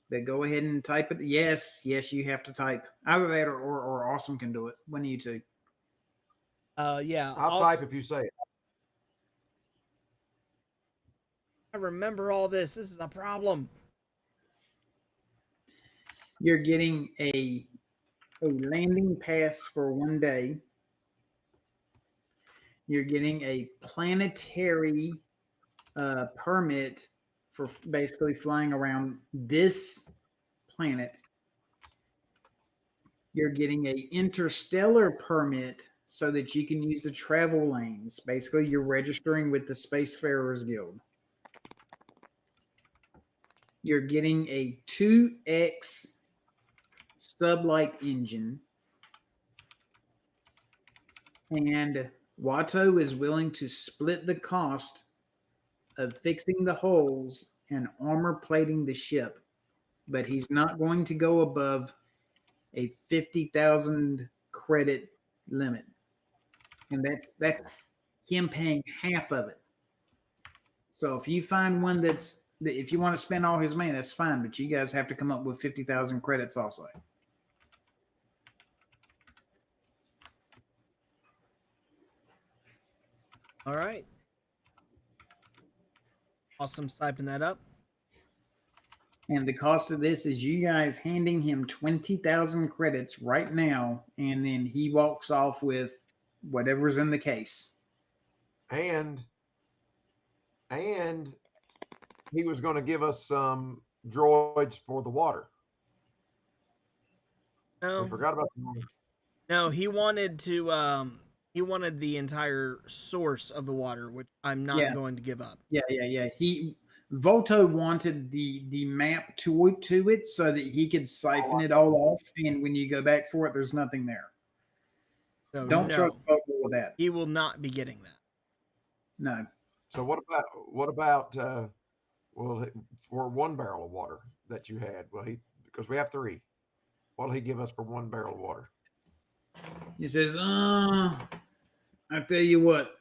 But go ahead and type it. Yes, you have to type. Either that or Awesome can do it. One of you two. Yeah. I'll type if you say it. I remember all this. This is a problem. You're getting a landing pass for 1 day. You're getting a planetary permit for basically flying around this planet. You're getting a interstellar permit so that you can use the travel lanes. Basically, you're registering with the Spacefarers Guild. You're getting a 2X sublight engine. And Watto is willing to split the cost of fixing the holes and armor plating the ship, but he's not going to go above a 50,000 credit limit, and that's him paying half of it. So if you find one if you want to spend all his money, that's fine, but you guys have to come up with 50,000 credits also. All right. Awesome, typing that up. And the cost of this is you guys handing him 20,000 credits right now, and then he walks off with whatever's in the case. And he was going to give us some droids for the water. No, We forgot about the no, he wanted to. He wanted the entire source of the water, which I'm not going to give up. Yeah. Volto wanted the map to it so that he could siphon it all off, and when you go back for it, there's nothing there. So Don't trust Volto with that. He will not be getting that. No. So what about for 1 barrel of water that you had? Well, because we have 3. What'll he give us for 1 barrel of water? He says, I tell you what,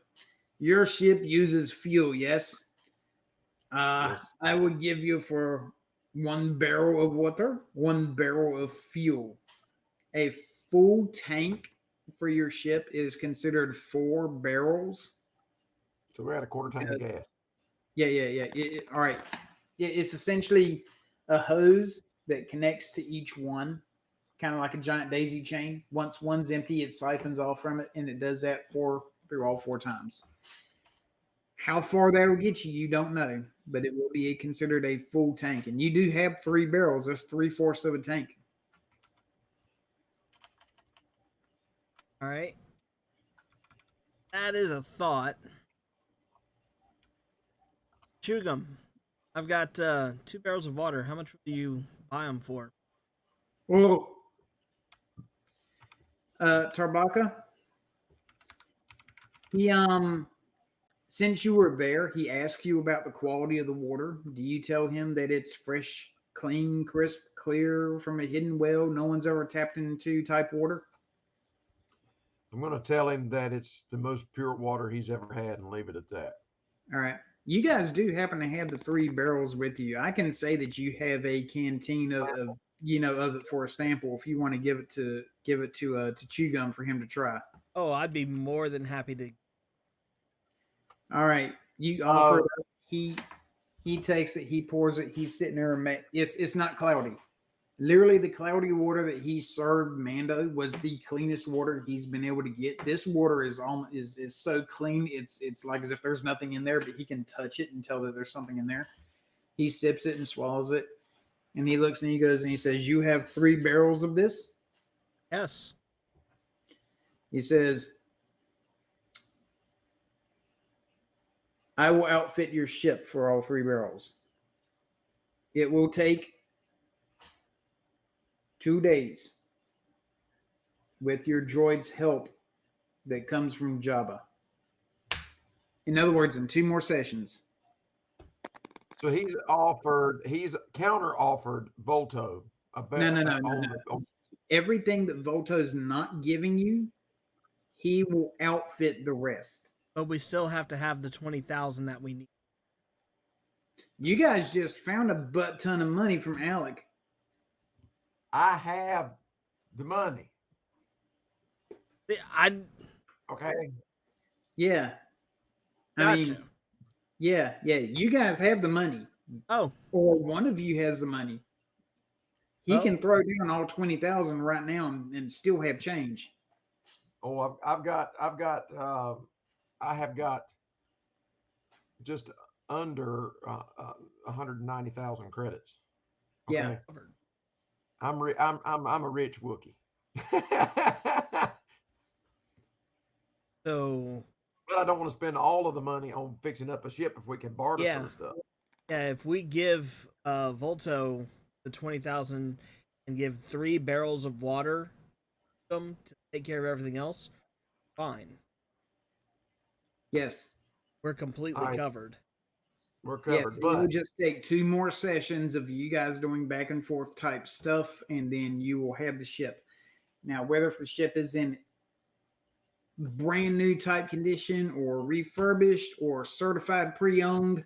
your ship uses fuel, yes? Yes. I would give you for 1 barrel of water, 1 barrel of fuel. A full tank for your ship is considered 4 barrels. So we're at a quarter tank of gas. Yeah. All right. It's essentially a hose that connects to each one, kind of like a giant daisy chain. Once one's empty, it siphons off from it, and it does that through all 4 times. How far that will get you, you don't know, but it will be considered a full tank. And you do have 3 barrels. That's 3/4 of a tank. All right. That is a thought. Chugum, I've got 2 barrels of water. How much will you buy them for? Well, Tarbaka, he since you were there, he asked you about the quality of the water. Do you tell him that it's fresh, clean, crisp, clear from a hidden well, no one's ever tapped into type water? I'm going to tell him that it's the most pure water he's ever had and leave it at that. All right. You guys do happen to have the 3 barrels with you. I can say that you have a canteen of it for a sample if you want to give it to Chugum for him to try. Oh, I'd be more than happy to. All right. You offer it. He takes it, he pours it, he's sitting there and it's not cloudy. Literally, the cloudy water that he served Mando was the cleanest water he's been able to get. This water is so clean, it's like as if there's nothing in there, but he can touch it and tell that there's something in there. He sips it and swallows it, and he looks and he goes and he says, "You have 3 barrels of this?" Yes. He says, "I will outfit your ship for all 3 barrels." It will take 2 days with your droid's help that comes from Jabba. In other words, in 2 more sessions. So he's counter offered Volto a No. Everything that Volto's not giving you, he will outfit the rest. But we still have to have the 20,000 that we need. You guys just found a butt ton of money from Alec. I have the money. I Okay. Yeah. gotcha. Yeah. You guys have the money. Oh, Or one of you has the money. He Well- can throw down all 20,000 right now and still have change. Oh, I have got just under 190,000 credits. Yeah. I'm a rich Wookiee. so But I don't want to spend all of the money on fixing up a ship if we can barter Yeah. for the stuff. yeah, if we give Volto the 20,000 and give 3 barrels of water to take care of everything else, fine. Yes. We're completely Alright. covered. We're covered. Yes. It but will just take 2 more sessions of you guys doing back and forth type stuff, and then you will have the ship. Now, whether if the ship is in brand new type condition or refurbished or certified pre-owned,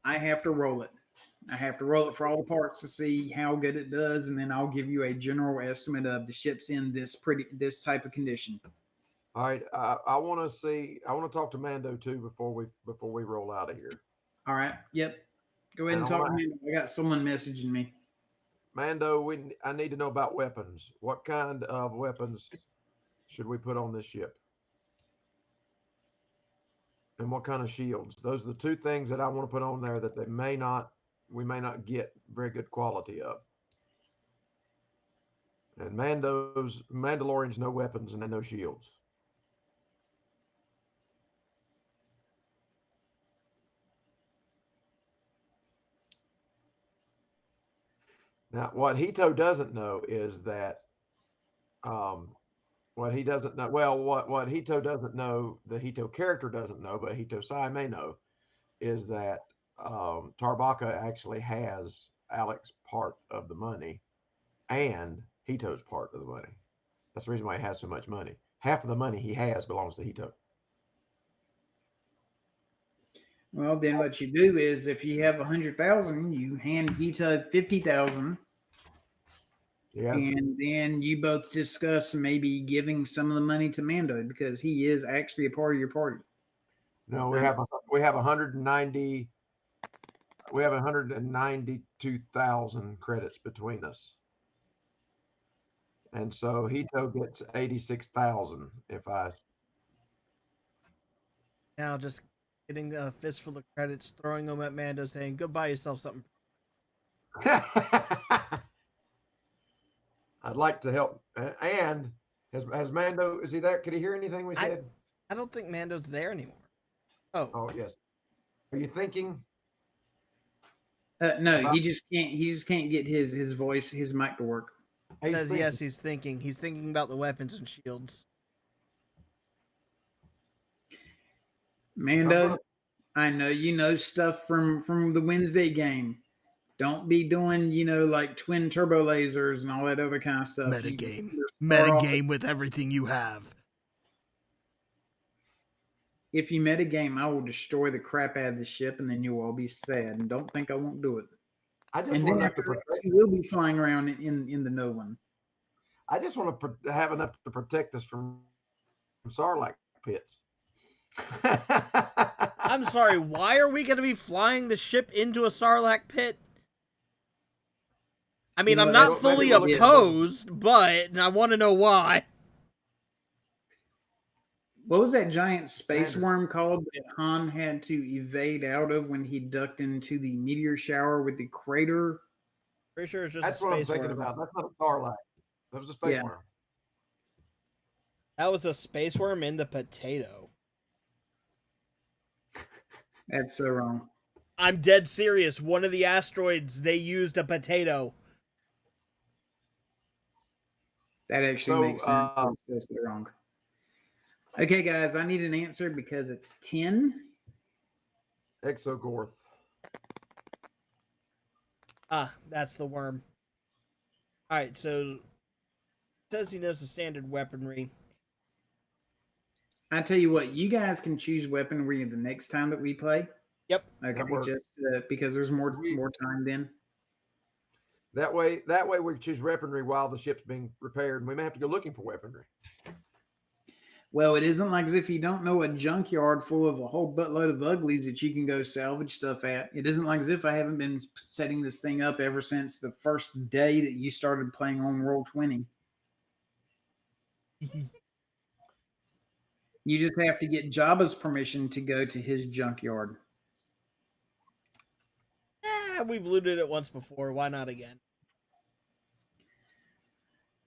I have to roll it. I have to roll it for all the parts to see how good it does, and then I'll give you a general estimate of the ship's in this type of condition. all right, I want to talk to Mando too before we roll out of here. All right. Yep. Go ahead and talk to me. I got someone messaging me. Mando, I need to know about weapons. What kind of weapons should we put on this ship? And what kind of shields? Those are the 2 things that I want to put on there that we may not get very good quality of. And Mandalorians, no weapons and no shields. Now, what Hito doesn't know is that, what he doesn't know, well, what Hito doesn't know, the Hito character doesn't know, but Hito Sai may know, is that Tarbaka actually has Alec's part of the money and Hito's part of the money. That's the reason why he has so much money. Half of the money he has belongs to Hito. Well, then what you do is if you have 100,000, you hand Hito 50,000. Yeah. And then you both discuss maybe giving some of the money to Mando because he is actually a part of your party. No, we have 192,000 credits between us. And so Hito gets 86,000 if I Now just getting a fistful of credits, throwing them at Mando, saying, "Go buy yourself something." I'd like to help. And has Mando, is he there? Could he hear anything we said? I don't think Mando's there anymore. Oh, yes. Are you thinking? No, he just can't get his voice, his mic to work. Because yes, he's thinking about the weapons and shields. Mando, I know you know stuff from the Wednesday game. Don't be doing, like twin turbo lasers and all that other kind of stuff. Metagame with everything you have. If you metagame, I will destroy the crap out of the ship, and then you'll all be sad. And don't think I won't do it. I just And want then enough to after that, protect. you will be flying around in the no one. I just want to have enough to protect us from Sarlacc pits. I'm sorry, why are we going to be flying the ship into a Sarlacc pit? I mean, I'm not fully opposed, but I want to know why. What was that giant space worm called that Han had to evade out of when he ducked into the meteor shower with the crater? Pretty sure it's just That's a what I'm space thinking worm. about. That's not a Sarlacc. That was a space Yeah. worm. That was a space worm in the potato. That's so wrong. I'm dead serious. One of the asteroids, they used a potato. That actually So, makes sense. But it's still wrong. Okay, guys, I need an answer because it's 10. Exogorth. Ah, that's the worm. All right, so says he knows the standard weaponry. I tell you what, you guys can choose weaponry the next time that we play. Yep. Okay, That works. just because there's more Sweet. time then. That way we choose weaponry while the ship's being repaired, and we may have to go looking for weaponry. Well, it isn't like as if you don't know a junkyard full of a whole buttload of uglies that you can go salvage stuff at. It isn't like as if I haven't been setting this thing up ever since the first day that you started playing on Roll20. You just have to get Jabba's permission to go to his junkyard. We've looted it once before. Why not again?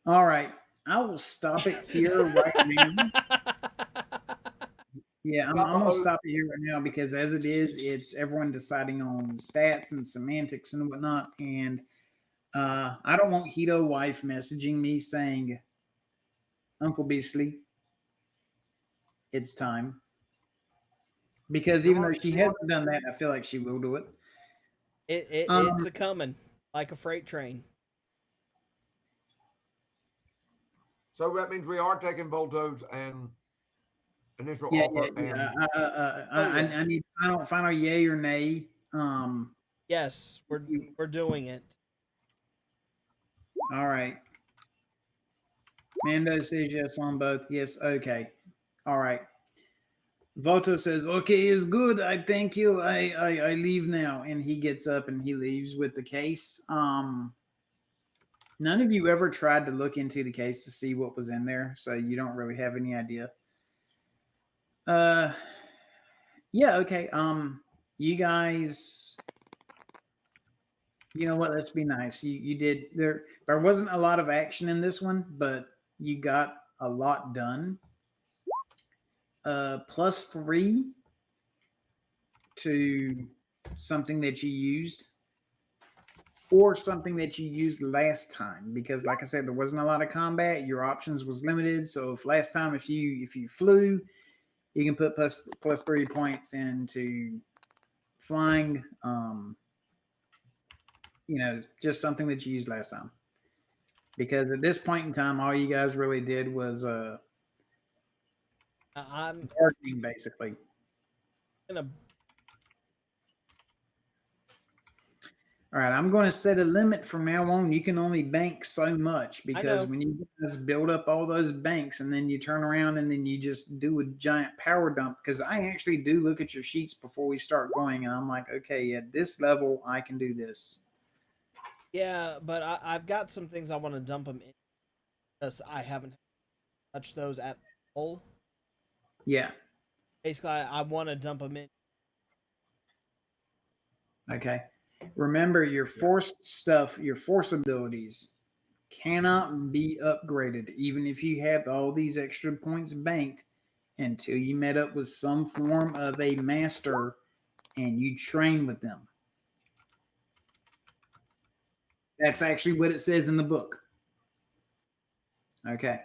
All right. I will stop it here right now. Yeah, I'm going to stop it here right now because as it is, it's everyone deciding on stats and semantics and whatnot. And I don't want Hito wife messaging me saying, Uncle Beastly, it's time. Because even though she hasn't done that, I feel like she will do it. It's a coming like a freight train. So that means we are taking Volto's and initial Yeah, offer. I need final yay or nay. Yes, we're doing it. All right. Mando says yes on both. Yes, okay. All right. Voto says, okay, is good. I thank you. I leave now. And he gets up and he leaves with the case. None of you ever tried to look into the case to see what was in there, so you don't really have any idea. Yeah, okay. You guys, you know what? Let's be nice. You did there wasn't a lot of action in this one, but you got a lot done. +3 to something that you used or something that you used last time, because like I said, there wasn't a lot of combat. Your options was limited. So if last time, if you flew, you can put plus 3 points into flying. Just something that you used last time. Because at this point in time, all you guys really did was I'm bargaining, basically. gonna. All right, I'm going to set a limit from now on. You can only bank so much, because when you guys build up all those banks and then you turn around and then you just do a giant power dump, because I actually do look at your sheets before we start going, and I'm like, okay, at this level, I can do this. Yeah, but I've got some things I want to dump them in because I haven't touched those at all. Yeah. Basically, I want to dump them in. Okay. Remember, your force stuff, your force abilities cannot be upgraded, even if you have all these extra points banked, until you met up with some form of a master and you train with them. That's actually what it says in the book. Okay.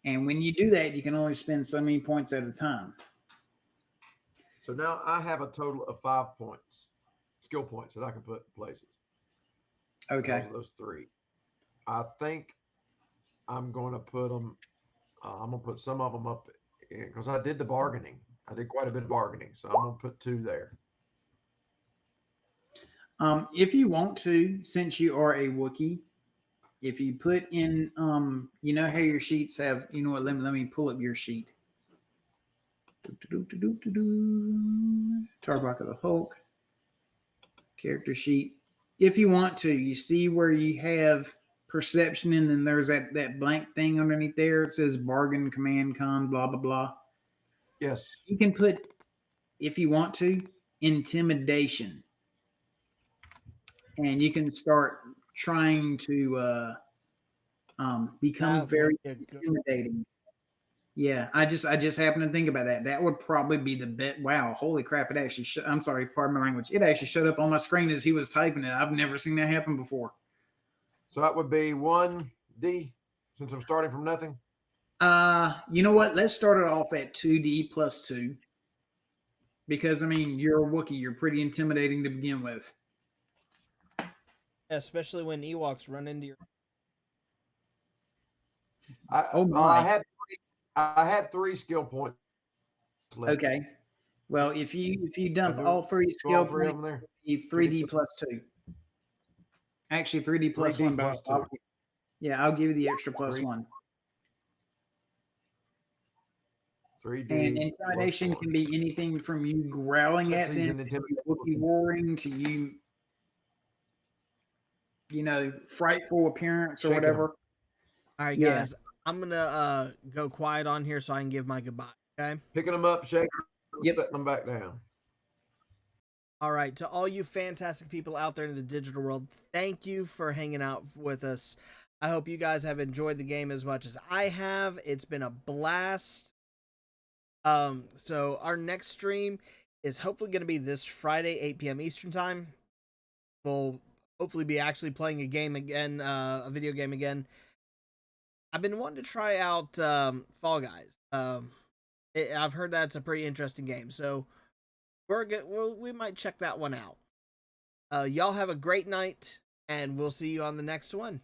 And when you do that, you can only spend so many points at a time. So now I have a total of 5 points, skill points that I can put in places. Okay. Those 3. I think I'm going to put them. I'm going to put some of them up because I did the bargaining. I did quite a bit of bargaining, so I'm going to put 2 there. If you want to, since you are a Wookiee, if you put in, you know how your sheets have, you know what, let me pull up your sheet. Tarbach of the Hulk. Character sheet. If you want to, you see where you have perception and then there's that blank thing underneath there. It says bargain, command, con, blah, blah, blah. Yes. You can put, if you want to, intimidation. And you can start trying to become very intimidating. Yeah, I just happened to think about that. That would probably be the bet. Wow, holy crap! It actually. I'm sorry, pardon my language. It actually showed up on my screen as he was typing it. I've never seen that happen before. So that would be 1D since I'm starting from nothing. You know what? Let's start it off at 2D plus 2. Because I mean, you're a Wookiee. You're pretty intimidating to begin with. Especially when Ewoks run into your. Oh my. I had 3 skill points left. Okay. Well, if you dump do- all 3 all skill 3 of them points, there? it'd be 3D plus 2. Actually, 3D plus 3D 1. plus But 2. yeah, I'll give you the extra plus 3. 1. 3D. And intimidation plus can be anything from you growling Since at he's them, an to you intimidating Wookiee roaring, to you frightful appearance or Shaking 'em. whatever. All right, Yeah. guys. I'm gonna go quiet on here so I can give my goodbye. Okay. Picking them up, shaking them, Yep. setting them back down. All right, to all you fantastic people out there in the digital world, thank you for hanging out with us. I hope you guys have enjoyed the game as much as I have. It's been a blast. So our next stream is hopefully going to be this Friday, 8 p.m. Eastern time. We'll hopefully be actually playing a game again, a video game again. I've been wanting to try out Fall Guys. I've heard that's a pretty interesting game, so we might check that one out. Y'all have a great night, and we'll see you on the next one.